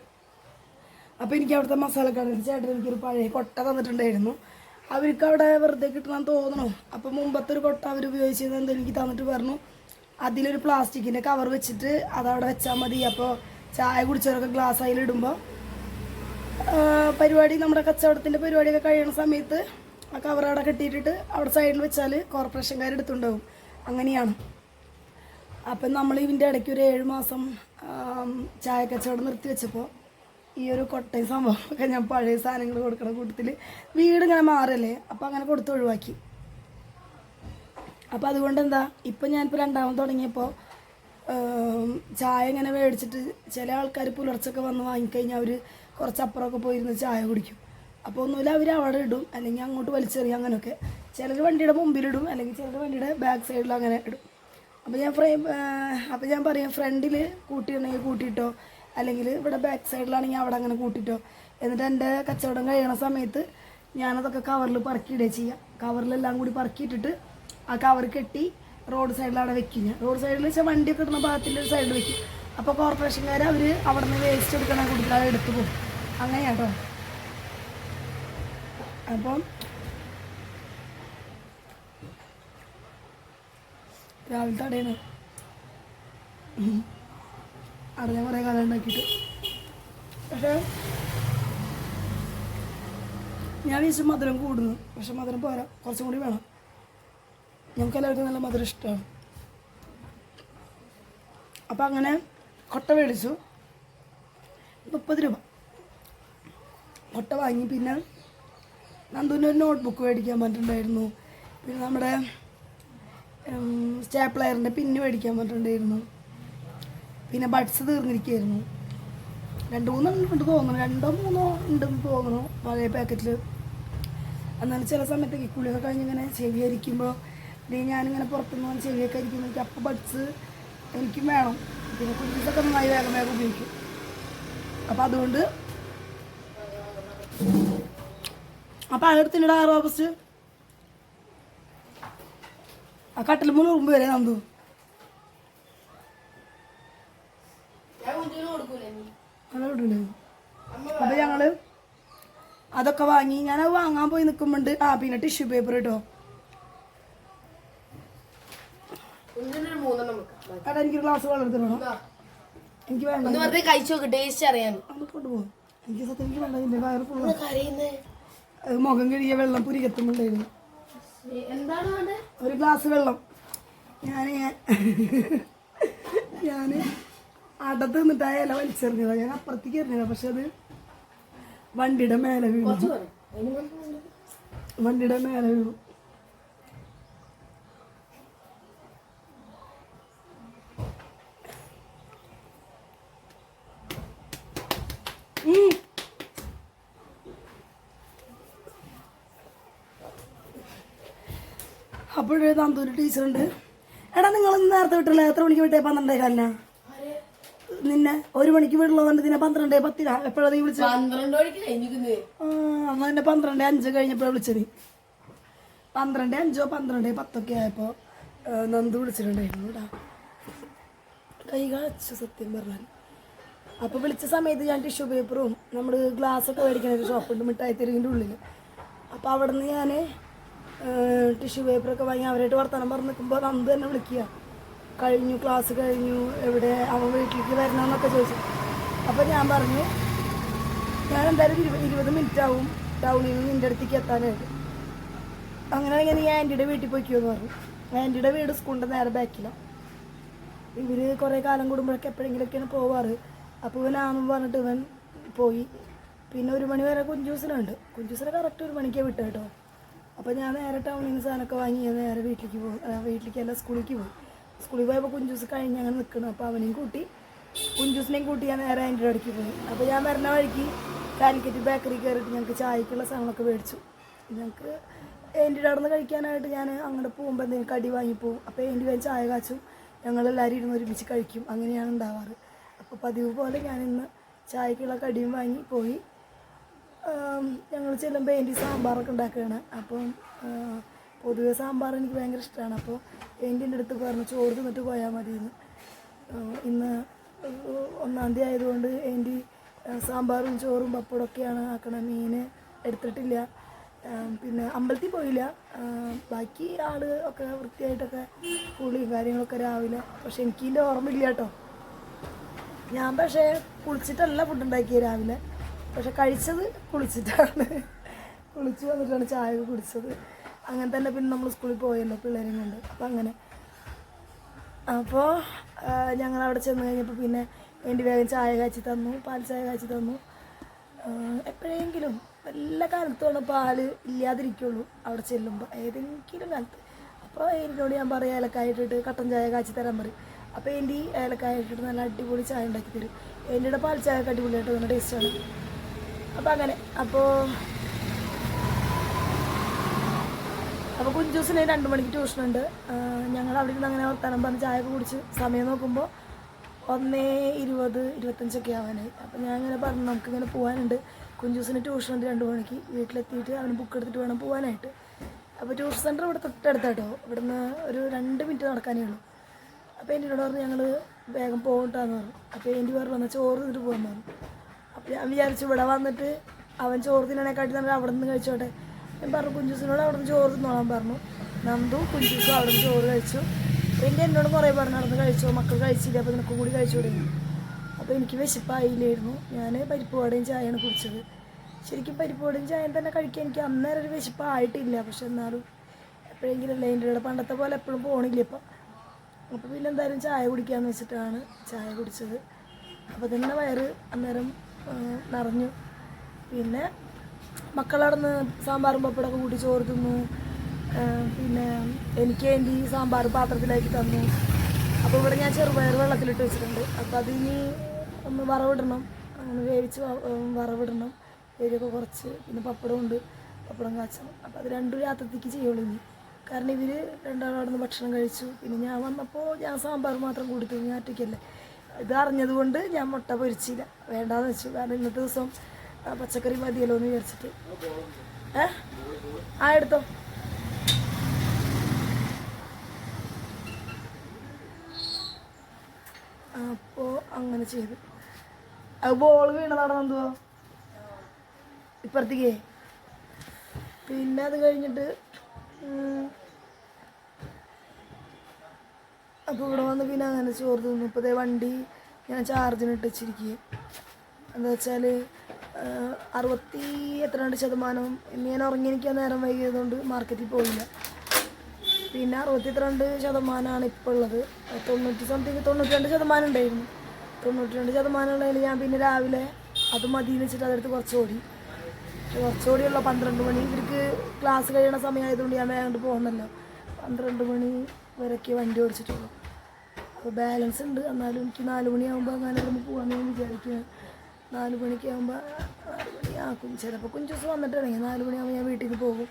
അപ്പോൾ എനിക്ക് അവിടുത്തെ മസാലക്കടയിൽ ചേട്ടൻ എനിക്കൊരു പഴയ കൊട്ട തന്നിട്ടുണ്ടായിരുന്നു. അവർക്ക് അവിടെ വെറുതെ കിട്ടണമെന്ന് തോന്നണു. അപ്പോൾ മുമ്പത്തെ ഒരു കൊട്ട അവർ ഉപയോഗിച്ചത് എന്താ എനിക്ക് തന്നിട്ട് പറഞ്ഞു അതിലൊരു പ്ലാസ്റ്റിക്കിൻ്റെ കവർ വെച്ചിട്ട് അതവിടെ വെച്ചാൽ മതി. അപ്പോൾ ചായ കുടിച്ചവരൊക്കെ ഗ്ലാസ് അതിലിടുമ്പോൾ പരിപാടി നമ്മുടെ കച്ചവടത്തിൻ്റെ പരിപാടിയൊക്കെ കഴിയുന്ന സമയത്ത് ആ കവർ അവിടെ കെട്ടിയിട്ടിട്ട് അവിടെ സൈഡിൽ വെച്ചാൽ കോർപ്പറേഷൻകാരെടുത്തുണ്ടാവും. അങ്ങനെയാണ്. അപ്പം നമ്മൾ ഇതിൻ്റെ ഇടയ്ക്ക് ഒരു 7 മാസം ചായ കച്ചവടം നിർത്തി വെച്ചപ്പോൾ ഈ ഒരു കൊട്ടയും സംഭവമൊക്കെ ഞാൻ പഴയ സാധനങ്ങൾ കൊടുക്കുന്ന കൂട്ടത്തിൽ വീട് ഇങ്ങനെ മാറല്ലേ, അപ്പോൾ അങ്ങനെ കൊടുത്ത് ഒഴിവാക്കി. അപ്പോൾ അതുകൊണ്ട് എന്താ, ഇപ്പം ഞാനിപ്പോൾ 2ാമത് തുടങ്ങിയപ്പോൾ ചായ ഇങ്ങനെ മേടിച്ചിട്ട് ചില ആൾക്കാർ പുലർച്ചൊക്കെ വന്ന് വാങ്ങിക്കഴിഞ്ഞാൽ അവർ കുറച്ചപ്പുറമൊക്കെ പോയിരുന്ന് ചായ കുടിക്കും. അപ്പോൾ ഒന്നുമില്ല അവർ അവിടെ ഇടും, അല്ലെങ്കിൽ അങ്ങോട്ട് വലിച്ചെറിയും. അങ്ങനെയൊക്കെ ചിലർ വണ്ടിയുടെ മുമ്പിലിടും, അല്ലെങ്കിൽ ചിലർ വണ്ടിയുടെ ബാക്ക് സൈഡിൽ അങ്ങനെ ഇടും. അപ്പോൾ ഞാൻ പറയും ഫ്രണ്ടിൽ കൂട്ടിയിട്ടുണ്ടെങ്കിൽ കൂട്ടിയിട്ടോ, അല്ലെങ്കിൽ ഇവിടെ ബാക്ക് സൈഡിലാണെങ്കിൽ അവിടെ അങ്ങനെ കൂട്ടിയിട്ടോ. എന്നിട്ട് എൻ്റെ കച്ചവടം കഴിയണ സമയത്ത് ഞാനതൊക്കെ കവറിൽ പറക്കിയിടുക ചെയ്യാം. കവറിലെല്ലാം കൂടി പറക്കിയിട്ടിട്ട് ആ കവർ കെട്ടി റോഡ് സൈഡിൽ അവിടെ വെക്കും. ഞാൻ റോഡ് സൈഡിൽ വെച്ചാൽ വണ്ടിയൊക്കെ ഇടുന്ന ഭാഗത്തിൻ്റെ സൈഡിൽ വെക്കും. അപ്പോൾ കോർപ്പറേഷൻകാർ അവർ അവിടെ നിന്ന് വേസ്റ്റ് എടുക്കണ കൊടുത്തിട്ട് അത് എടുത്തു പോകും. അങ്ങനെയാണ് കേട്ടോ. അപ്പം രാവിലെ തടയാണ് അവിടെ ഞാൻ കുറേ കാലം ഉണ്ടാക്കിയിട്ട്. പക്ഷേ ഞാൻ വിചാരിച്ചു മധുരം കൂടുന്നു, പക്ഷെ മധുരം പോരാ, കുറച്ചും കൂടി വേണം. ഞങ്ങൾക്ക് എല്ലാവർക്കും നല്ല മധുരം ഇഷ്ടമാണ്. അപ്പം അങ്ങനെ കൊട്ട മേടിച്ചു, 30 രൂപ കൊട്ട വാങ്ങി. പിന്നെ നന്ദുവിൻ്റെ ഒരു നോട്ട്ബുക്ക് മേടിക്കാൻ പറഞ്ഞിട്ടുണ്ടായിരുന്നു. പിന്നെ നമ്മുടെ സ്റ്റാപ്ലയറിൻ്റെ പിന്ന് മേടിക്കാൻ പറഞ്ഞിട്ടുണ്ടായിരുന്നു. പിന്നെ ബഡ്സ് തീർന്നിരിക്കുകയായിരുന്നു. 2-3 ഉണ്ട് തോന്നുന്നു, 2-3 ഉണ്ടെന്ന് തോന്നുന്നു പഴയ പാക്കറ്റിൽ. എന്നാലും ചില സമയത്തേക്ക് കുളിയൊക്കെ കഴിഞ്ഞിങ്ങനെ ചെവി അരിക്കുമ്പോൾ ഞാനിങ്ങനെ പുറത്തുനിന്ന് ചെവിയൊക്കെ അരിക്കുമ്പോൾ എനിക്ക് അപ്പോൾ ബഡ്സ് എനിക്കും വേണം. പിന്നെ കുഞ്ഞിസൊക്കെ നന്നായി വേഗം ഉപയോഗിക്കും. അപ്പം അതുകൊണ്ട് അപ്പം അതെടുത്തിട്ട് 6 ഓഗസ്റ്റ് ആ കട്ടിൽ 3 ഉറുമ്പ് വരെ നന്ദു. അപ്പം ഞങ്ങൾ അതൊക്കെ വാങ്ങി. ഞാനത് വാങ്ങാൻ പോയി നിൽക്കുമ്പോണ്ട് പിന്നെ ടിഷ്യൂ പേപ്പർ കേട്ടോ. എടാ എനിക്കൊരു ഗ്ലാസ് വെള്ളം എടുത്തിട്ടോ. എനിക്ക് വേണ്ട, കഴിച്ചു ടേസ്റ്റ് അറിയാൻ കൊണ്ടുപോകും. എനിക്ക് സത്യം എനിക്ക് വേണ്ട, ഇതിൻ്റെ വയറ് ഫുള്ള് മുഖം കഴുകിയ വെള്ളം പുരികത്തുമുണ്ടായിരുന്നു. ഒരു ഗ്ലാസ് വെള്ളം ഞാൻ അടത്ത് നിന്നിട്ട് ആ ഇല വലിച്ചെറിഞ്ഞതാണ്. ഞാൻ അപ്പുറത്തേക്ക് എറിഞ്ഞതാണ്, പക്ഷെ അത് വണ്ടിയുടെ മേലെ വീണു. വണ്ടിയുടെ മേലെ വീണു. അപ്പോഴേ നന്ദൂര് ടീച്ചറുണ്ട്. എടാ നിങ്ങൾ നേരത്തെ വിട്ടില്ല, എത്ര മണിക്ക് വിട്ടേ? 12:15. നിന്നെ 1 മണിക്ക് വീടുള്ളതുകൊണ്ട് നിന്നെ 12:10 എപ്പോഴാണ് നീ വിളിച്ചത്? എന്നാൽ എന്നെ 12:05 കഴിഞ്ഞപ്പോഴാണ് വിളിച്ചത്. 12:05 12:10 ആയപ്പോൾ നന്ദു വിളിച്ചിട്ടുണ്ടായിരുന്നു കേട്ടാ. കൈ കാച്ചു സത്യം പറഞ്ഞാൽ. അപ്പോൾ വിളിച്ച സമയത്ത് ഞാൻ ടിഷ്യൂ പേപ്പറും നമ്മൾ ഗ്ലാസ്സൊക്കെ മേടിക്കുന്ന ഒരു ഷോപ്പുണ്ട് മിഠായി തെരുവിൻ്റെ ഉള്ളിൽ. അപ്പോൾ അവിടെ നിന്ന് ഞാൻ ടിഷ്യൂ പേപ്പറൊക്കെ വാങ്ങി അവരായിട്ട് വർത്തമാനം പറഞ്ഞ് നിൽക്കുമ്പോൾ നന്ദു തന്നെ വിളിക്കുക. കഴിഞ്ഞു, ക്ലാസ് കഴിഞ്ഞു, എവിടെ അവൻ വീട്ടിലേക്ക് വരണമെന്നൊക്കെ ചോദിച്ചു. അപ്പോൾ ഞാൻ പറഞ്ഞു ഞാൻ എന്തായാലും 20 മിനിറ്റ് ആവും ടൗണിൽ നിന്ന് നിൻ്റെ അടുത്തേക്ക് എത്താനായിട്ട്. അങ്ങനെയാണെങ്കിൽ നീ ആൻറ്റിയുടെ വീട്ടിൽ പോയിക്കുമെന്ന് പറഞ്ഞു. ആൻറ്റിയുടെ വീട് സ്കൂളിൻ്റെ നേരെ ബാക്കിലാണ്. ഇവർ കുറേ കാലം കൂടുമ്പോഴൊക്കെ എപ്പോഴെങ്കിലൊക്കെയാണ് പോവാറ്. അപ്പോൾ ഇവനാണെന്ന് പറഞ്ഞിട്ട് ഇവൻ പോയി. പിന്നെ 1 മണി വരെ കുഞ്ചൂസിനുണ്ട്. കുഞ്ചൂസിനെ കറക്റ്റ് 1 മണിക്കാണ് വിട്ടു കേട്ടോ. അപ്പോൾ ഞാൻ നേരെ ടൗണിൽ നിന്ന് സാധനമൊക്കെ വാങ്ങി നേരെ വീട്ടിലേക്ക് പോകും. വീട്ടിലേക്കല്ല, സ്കൂളിലേക്ക് പോയി. സ്കൂളിൽ പോയപ്പോൾ കുഞ്ചൂസ് കഴിഞ്ഞ് അങ്ങനെ നിൽക്കണം. അപ്പോൾ അവനെയും കൂട്ടി കുഞ്ചൂസിനെയും കൂട്ടി ഞാൻ നേരെ എൻ്റെ അടുത്തേക്ക് പോയി. അപ്പോൾ ഞാൻ വരുന്ന വഴിക്ക് കാലിക്കറ്റ് ബേക്കറി കയറിയിട്ട് ഞങ്ങൾക്ക് ചായക്കുള്ള സാധനങ്ങളൊക്കെ മേടിച്ചു. ഞങ്ങൾക്ക് എൻ്റെ അവിടെ നിന്ന് കഴിക്കാനായിട്ട് ഞാൻ അങ്ങോട്ട് പോകുമ്പോൾ എന്തെങ്കിലും കടി വാങ്ങിപ്പോവും. അപ്പോൾ എൻ്റെ വേഗം ചായ കാച്ചും, ഞങ്ങളെല്ലാവരും ഇരുന്ന് ഒരുമിച്ച് കഴിക്കും. അങ്ങനെയാണ് ഉണ്ടാവാറ്. അപ്പോൾ പതിവ് പോലെ ഞാനിന്ന് ചായക്കുള്ള കടിയും വാങ്ങി പോയി. ഞങ്ങൾ ചെല്ലുമ്പോൾ എൻ്റെ സാമ്പാറൊക്കെ ഉണ്ടാക്കുകയാണ്. അപ്പം പൊതുവെ സാമ്പാർ എനിക്ക് ഭയങ്കര ഇഷ്ടമാണ്. അപ്പോൾ എൻ്റെ അടുത്ത് പറഞ്ഞു ചോറ് തിന്നിട്ട് പോയാൽ മതിയെന്ന്. ഇന്ന് 1-ാം തീയതി ആയതുകൊണ്ട് എൻ്റെ സാമ്പാറും ചോറും പപ്പടമൊക്കെയാണ് ആക്കണം. മീൻ എടുത്തിട്ടില്ല. പിന്നെ അമ്പലത്തിൽ പോയില്ല. ബാക്കി ആൾ ഒക്കെ വൃത്തിയായിട്ടൊക്കെ കുളിയും കാര്യങ്ങളൊക്കെ രാവിലെ. പക്ഷെ എനിക്കിതിൻ്റെ ഓർമ്മയില്ല കേട്ടോ. ഞാൻ പക്ഷേ കുളിച്ചിട്ടല്ല ഫുഡ് ഉണ്ടാക്കിയത് രാവിലെ. പക്ഷെ കഴിച്ചത് കുളിച്ചിട്ടാണ്. കുളിച്ച് വന്നിട്ടാണ് ചായ കുടിച്ചത്. അങ്ങനെ തന്നെ പിന്നെ നമ്മൾ സ്കൂളിൽ പോയല്ലോ പിള്ളേരെയും കൊണ്ട്. അപ്പം അങ്ങനെ അപ്പോൾ ഞങ്ങളവിടെ ചെന്ന് കഴിഞ്ഞപ്പോൾ പിന്നെ വേണ്ടി വേഗം ചായ കാച്ചി തന്നു, പാൽ ചായ കാച്ചി തന്നു. എപ്പോഴെങ്കിലും എല്ലാ കാലത്തുമാണ് പാൽ ഇല്ലാതിരിക്കുള്ളൂ അവിടെ ചെല്ലുമ്പോൾ, ഏതെങ്കിലും കാലത്ത്. അപ്പോൾ എന്നോട് ഞാൻ പറയും ഏലക്കായ ഇട്ടിട്ട് കട്ടൻ ചായ കാച്ചി തരാൻ പറയും. അപ്പോൾ എൻ്റെ ഏലക്കായ ഇട്ടിട്ട് നല്ല അടിപൊളി ചായ ഉണ്ടാക്കി തരും. എൻ്റെ പാൽ ചായ ഒക്കെ അടിപൊളിയായിട്ട് നല്ല ടേസ്റ്റാണ്. അപ്പോൾ അങ്ങനെ അപ്പോൾ കുഞ്ചൂസിന് 2 മണിക്ക് ട്യൂഷനുണ്ട്. ഞങ്ങൾ അവിടെ ഇരുന്ന് അങ്ങനെ വർത്താനം പറഞ്ഞ് ചായ ഒക്കെ കുടിച്ച് സമയം നോക്കുമ്പോൾ 1:20, 25 ആവാനായി. അപ്പോൾ ഞാൻ ഇങ്ങനെ പറഞ്ഞു നമുക്കിങ്ങനെ പോകാനുണ്ട്, കുഞ്ചൂസിന് ട്യൂഷനുണ്ട് 2 മണിക്ക്. വീട്ടിലെത്തിയിട്ട് അവന് ബുക്ക് എടുത്തിട്ട് വേണം പോകാനായിട്ട്. അപ്പോൾ ട്യൂഷൻ സെൻറ്റർ ഇവിടെ തൊട്ടടുത്താട്ടോ, ഇവിടുന്ന് ഒരു 2 മിനിറ്റ് നടക്കാനേ ഉള്ളൂ. അപ്പോൾ എന്നോട് പറഞ്ഞു ഞങ്ങൾ വേഗം പോകട്ടാന്ന് പറഞ്ഞു. അപ്പോൾ എൻ്റെ പേര് വന്നാൽ ചോറ് തിന്നിട്ട് പോകാൻ പറഞ്ഞു. അപ്പോൾ ഞാൻ വിചാരിച്ചു ഇവിടെ വന്നിട്ട് അവൻ ചോറ് തിന്നണേക്കാട്ടി നമ്മൾ അവിടെ നിന്ന് കഴിച്ചോട്ടെ. ഞാൻ പറഞ്ഞു കുഞ്ചൂസിനോട് അവിടെ നിന്ന് ചോറ് തിന്നോളാൻ പറഞ്ഞു. നന്ദു കുഞ്ചൂസും അവിടെ നിന്ന് ചോറ് കഴിച്ചു. എൻ്റെ എന്നോട് കുറേ പറഞ്ഞു നടന്ന് കഴിച്ചോ, മക്കൾ കഴിച്ചില്ല, അപ്പോൾ നിനക്കും കൂടി കഴിച്ചു തുടങ്ങി. അപ്പോൾ എനിക്ക് വിശപ്പായില്ലായിരുന്നു. ഞാൻ പരിപ്പ് വടയും ചായയാണ് കുടിച്ചത്. ശരിക്കും പരിപ്പ് വടയും ചായയും തന്നെ കഴിക്കാൻ എനിക്ക് അന്നേരം ഒരു വിശപ്പായിട്ടില്ല. പക്ഷെ എന്നാലും എപ്പോഴെങ്കിലും അല്ലേ, എൻ്റെ ഇവിടെ പണ്ടത്തെ പോലെ എപ്പോഴും പോകണില്ല ഇപ്പം. അപ്പോൾ പിന്നെ എന്തായാലും ചായ കുടിക്കാമെന്ന് വെച്ചിട്ടാണ് ചായ കുടിച്ചത്. അപ്പോൾ തന്നെ വയറ് അന്നേരം നിറഞ്ഞു. പിന്നെ മക്കളവിടുന്ന് സാമ്പാറും പപ്പടമൊക്കെ കൂട്ടി ചോറ് തിന്നു. പിന്നെ എനിക്ക് വേണ്ടി സാമ്പാർ പാത്രത്തിലാക്കി തന്നു. അപ്പോൾ ഇവിടെ ഞാൻ ചെറുപയർ വെള്ളത്തിലിട്ട് വെച്ചിട്ടുണ്ട്. അപ്പോൾ അതിനി ഒന്ന് വറവിടണം, അങ്ങനെ വേവിച്ച് വറവിടണം, എരിയൊക്കെ കുറച്ച്. പിന്നെ പപ്പടമുണ്ട്, പപ്പടം കാച്ചണം. അപ്പോൾ അത് 2 രാത്രിക്ക് ചെയ്യുള്ളൂ ഇനി. കാരണം ഇവർ 2 അവിടെ നിന്ന് ഭക്ഷണം കഴിച്ചു. പിന്നെ ഞാൻ വന്നപ്പോൾ ഞാൻ സാമ്പാർ മാത്രം കൊടുത്തു, ഞാൻ ഒറ്റയ്ക്കല്ലേ. ഇത് അറിഞ്ഞതുകൊണ്ട് ഞാൻ മുട്ട പൊരിച്ചില്ല, വേണ്ടാന്ന് വെച്ചു. കാരണം ഇന്നത്തെ ദിവസം പച്ചക്കറി മതിയല്ലോ എന്ന് വിചാരിച്ചിട്ട്. എടുത്തോ. അപ്പോൾ അങ്ങനെ ചെയ്തു. അത് ബോൾ വീണതാണ് എന്തുവാ ഇപ്പുറത്തേക്കേ. പിന്നെ അത് കഴിഞ്ഞിട്ട് അപ്പോൾ ഇവിടെ വന്ന് പിന്നെ അങ്ങനെ ചോറ് തിന്നു. ഇപ്പോൾ അതേ വണ്ടി ഞാൻ ചാർജിന് ഇട്ട് വെച്ചിരിക്കുക. എന്താ വെച്ചാൽ 60% ഇന്ന് ഞാൻ ഉറങ്ങിയിരിക്കാൻ നേരം വൈകിയതുകൊണ്ട് മാർക്കറ്റിൽ പോയില്ല. പിന്നെ 62% ഇപ്പോൾ ഉള്ളത്. 92% ഉണ്ടായിരുന്നു. 92% ഉള്ളതിൽ ഞാൻ പിന്നെ രാവിലെ അത് മതി എന്ന് വെച്ചിട്ട് അതെടുത്ത് കുറച്ചുകൂടിയുള്ള 12 മണി. ഇവർക്ക് ക്ലാസ് കഴിയണ സമയമായതുകൊണ്ട് ഞാൻ വേഗം പോകുന്നല്ലോ. 12 മണി വരെയൊക്കെ വണ്ടി ഓടിച്ചിട്ടുള്ളൂ. അപ്പോൾ ബാലൻസ് ഉണ്ട്. എന്നാലും എനിക്ക് 4 മണിയാകുമ്പോൾ അങ്ങനെ ഒന്ന് പോകാമെന്ന് ഞാൻ വിചാരിക്കുന്നത്. 4 മണിക്കാകുമ്പോൾ 4 മണിയാക്കും. ചിലപ്പോൾ കുഞ്ചൂസ് വന്നിട്ടുണ്ടെങ്കിൽ 4 മണിയാകുമ്പോൾ ഞാൻ വീട്ടിൽ നിന്ന് പോകും.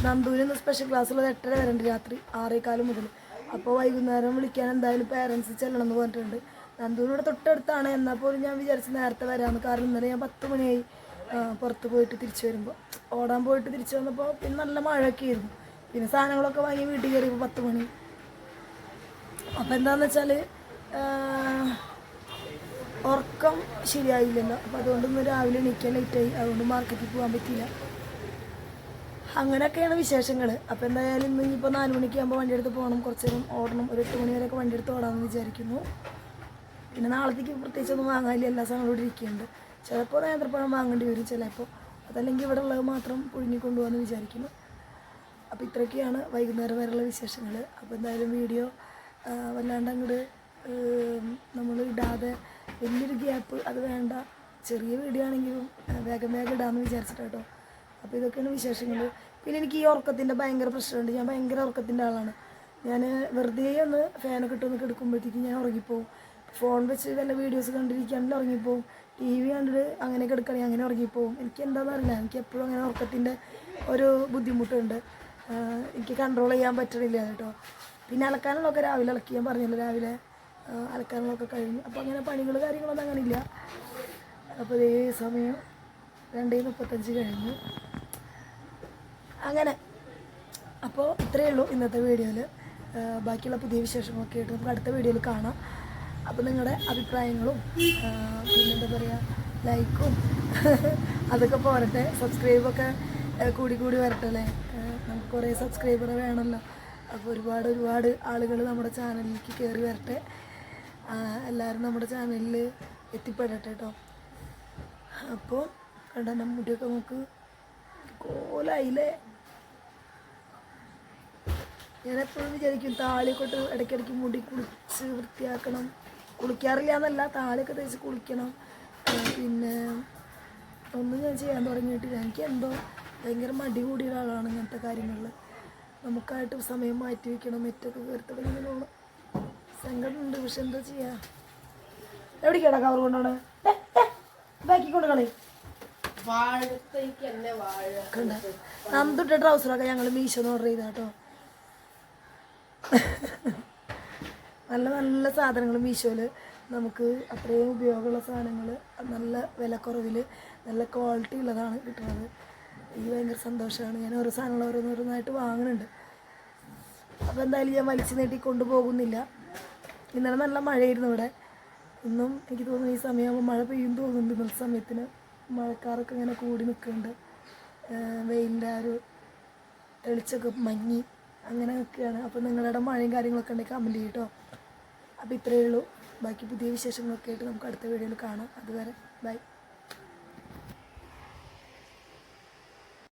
നന്ദൂരിന്ന് സ്പെഷ്യൽ ക്ലാസ്സുള്ളത് 8:30 വരെ ഉണ്ട്, രാത്രി 6:15 മുതൽ. അപ്പോൾ വൈകുന്നേരം വിളിക്കാൻ എന്തായാലും പേരൻസ് ചെല്ലണം എന്ന് പറഞ്ഞിട്ടുണ്ട്. നന്ദൂരിനോട് തൊട്ടടുത്താണ്. എന്നാൽ പോലും ഞാൻ വിചാരിച്ച് നേരത്തെ വരാമെന്ന്. കാരണം ഇന്നലെ ഞാൻ 10 മണിയായി പുറത്ത് പോയിട്ട് തിരിച്ചു വരുമ്പോൾ. ഓടാൻ പോയിട്ട് തിരിച്ചു വന്നപ്പോൾ പിന്നെ നല്ല മഴയൊക്കെ ആയിരുന്നു. പിന്നെ സാധനങ്ങളൊക്കെ വാങ്ങി വീട്ടിൽ കയറിയപ്പോൾ 10 മണി. അപ്പോൾ എന്താണെന്ന് വെച്ചാൽ ഉറക്കം ശരിയായില്ലല്ലോ. അപ്പോൾ അതുകൊണ്ടൊന്ന് രാവിലെ എണീക്കാൻ ലേറ്റായി. അതുകൊണ്ട് മാർക്കറ്റിൽ പോകാൻ പറ്റിയില്ല. അങ്ങനെയൊക്കെയാണ് വിശേഷങ്ങൾ. അപ്പോൾ എന്തായാലും ഇന്ന് ഇനിയിപ്പോൾ 4 മണിക്കാകുമ്പോൾ വണ്ടി എടുത്ത് പോകണം, കുറച്ച് നേരം ഓടണം. ഒരു 8 മണി വരെയൊക്കെ വണ്ടി എടുത്ത് ഓടാമെന്ന് വിചാരിക്കുന്നു. പിന്നെ നാളത്തേക്ക് പ്രത്യേകിച്ചൊന്നും വാങ്ങാനില്ല, എല്ലാ സാധനങ്ങളും ഇവിടെ ഇരിക്കുന്നുണ്ട്. ചിലപ്പോൾ നേന്ത്രപ്പഴം വാങ്ങേണ്ടി വരും, ചിലപ്പോൾ അതല്ലെങ്കിൽ ഇവിടെ ഉള്ളത് മാത്രം പുഴുങ്ങിക്കൊണ്ടുപോകാമെന്ന് വിചാരിക്കുന്നു. അപ്പോൾ ഇത്രയൊക്കെയാണ് വൈകുന്നേരം വരെയുള്ള വിശേഷങ്ങൾ. അപ്പോൾ എന്തായാലും വീഡിയോ വല്ലാണ്ട് അങ്ങോട്ട് നമ്മൾ ഇടാതെ വലിയൊരു ഗ്യാപ്പ് അത് വേണ്ട, ചെറിയ വീഡിയോ ആണെങ്കിലും വേഗം ഇടാമെന്ന് വിചാരിച്ചിട്ടോ. അപ്പോൾ ഇതൊക്കെയാണ് വിശേഷങ്ങൾ. പിന്നെ എനിക്ക് ഈ ഉറക്കത്തിൻ്റെ ഭയങ്കര പ്രശ്നമുണ്ട്. ഞാൻ ഭയങ്കര ഉറക്കത്തിൻ്റെ ആളാണ്. ഞാൻ വെറുതെ ഒന്ന് ഫാനൊക്കെ ഇട്ടൊന്ന് കിടക്കുമ്പോഴത്തേക്കും ഞാൻ ഉറങ്ങിപ്പോവും. ഫോൺ വെച്ച് വല്ല വീഡിയോസ് കണ്ടിരിക്കുകയാണെങ്കിൽ ഉറങ്ങിപ്പോവും. TV കണ്ടിട്ട് അങ്ങനെ കിടക്കുകയാണെങ്കിൽ അങ്ങനെ ഉറങ്ങിപ്പോവും. എനിക്ക് എന്താണെന്ന് അറിയില്ല, എനിക്ക് എപ്പോഴും അങ്ങനെ ഉറക്കത്തിൻ്റെ ഒരു ബുദ്ധിമുട്ടുണ്ട്. എനിക്ക് കൺട്രോൾ ചെയ്യാൻ പറ്റണില്ല കേട്ടോ. പിന്നെ അലക്കാനുള്ളതൊക്കെ രാവിലെ അലക്കി, ഞാൻ പറഞ്ഞല്ലോ രാവിലെ അലക്കാനുള്ളതൊക്കെ കഴിഞ്ഞു. അപ്പോൾ അങ്ങനെ പണികൾ കാര്യങ്ങളൊന്നും അങ്ങനെ ഇല്ല. അപ്പോൾ ഇതേ സമയം 2:35 കഴിഞ്ഞു. അങ്ങനെ അപ്പോൾ ഇത്രയേ ഉള്ളൂ ഇന്നത്തെ വീഡിയോയിൽ. ബാക്കിയുള്ള പുതിയ വിശേഷങ്ങളൊക്കെ ആയിട്ട് നമുക്ക് അടുത്ത വീഡിയോയിൽ കാണാം. അപ്പോൾ നിങ്ങളുടെ അഭിപ്രായങ്ങളും പിന്നെന്താ പറയുക ലൈക്കും അതൊക്കെ പോരട്ടെ. സബ്സ്ക്രൈബൊക്കെ കൂടി വരട്ടെ അല്ലേ. നമുക്ക് കുറേ സബ്സ്ക്രൈബർ വേണമല്ലോ. അപ്പോൾ ഒരുപാട് ആളുകൾ നമ്മുടെ ചാനലിലേക്ക് കയറി വരട്ടെ. എല്ലാവരും നമ്മുടെ ചാനലിൽ എത്തിപ്പെടട്ടെ കേട്ടോ. അപ്പോൾ കണ്ട മുടിയൊക്കെ നമുക്ക് കോലായില്ലേ. ഞാനെപ്പോഴും വിചാരിക്കും താളിയൊക്കെ ഇട്ട് ഇടയ്ക്കിടയ്ക്ക് മുടി കുളിച്ച് വൃത്തിയാക്കണം. കുളിക്കാറില്ല എന്നല്ല, താളിയൊക്കെ തേച്ച് കുളിക്കണം. പിന്നെ ഒന്നും ഞാൻ ചെയ്യാൻ തുടങ്ങിയിട്ടില്ല. എനിക്ക് എന്തോ ഭയങ്കര മടി കൂടിയ ഒരാളാണ് ഇങ്ങനത്തെ കാര്യങ്ങളിൽ. നമുക്കായിട്ട് സമയം മാറ്റി വയ്ക്കണം. നെറ്റൊക്കെ കയറി തുടങ്ങി തോന്നും. സങ്കടമുണ്ട്, പക്ഷെ എന്താ ചെയ്യുക. എവിടേക്കാടാ കവർ കൊണ്ടോണേ? ബാക്കി കൊണ്ട് കളി. നന്ദിട്ട ട്രൗസറൊക്കെ ഞങ്ങൾ മീഷോന്ന് ഓർഡർ ചെയ്താ കേട്ടോ. നല്ല നല്ല സാധനങ്ങൾ മീഷോയിൽ നമുക്ക് അത്രയും ഉപയോഗമുള്ള സാധനങ്ങൾ നല്ല വിലക്കുറവിൽ നല്ല ക്വാളിറ്റി ഉള്ളതാണ് കിട്ടുന്നത്. എനിക്ക് ഭയങ്കര സന്തോഷമാണ്. ഞാൻ ഓരോ സാധനങ്ങൾ ഓരോന്നോരോന്നായിട്ട് വാങ്ങുന്നുണ്ട്. അപ്പോൾ എന്തായാലും ഞാൻ വലിച്ചു നീട്ടി കൊണ്ടുപോകുന്നില്ല. ഇന്നലെ നല്ല മഴയായിരുന്നു ഇവിടെ. ഇന്നും എനിക്ക് തോന്നുന്നു ഈ സമയമാകുമ്പോൾ മഴ പെയ്യും തോന്നുന്നുണ്ട്. ഇന്നത്തെ സമയത്തിന് മഴക്കാറൊക്കെ ഇങ്ങനെ കൂടി നിൽക്കുന്നുണ്ട്. വെയിലിൻ്റെ ആ ഒരു തെളിച്ചൊക്കെ മങ്ങി അങ്ങനെ നിൽക്കുകയാണ്. അപ്പോൾ നിങ്ങളുടെ മഴയും കാര്യങ്ങളൊക്കെ ഉണ്ടെങ്കിൽ കമൻറ്റ് ചെയ്യും കേട്ടോ. അപ്പോൾ ഇത്രയേ ഉള്ളൂ. ബാക്കി പുതിയ വിശേഷങ്ങളൊക്കെ ആയിട്ട് നമുക്ക് അടുത്ത വീഡിയോയിൽ കാണാം. അതുവരെ ബൈ.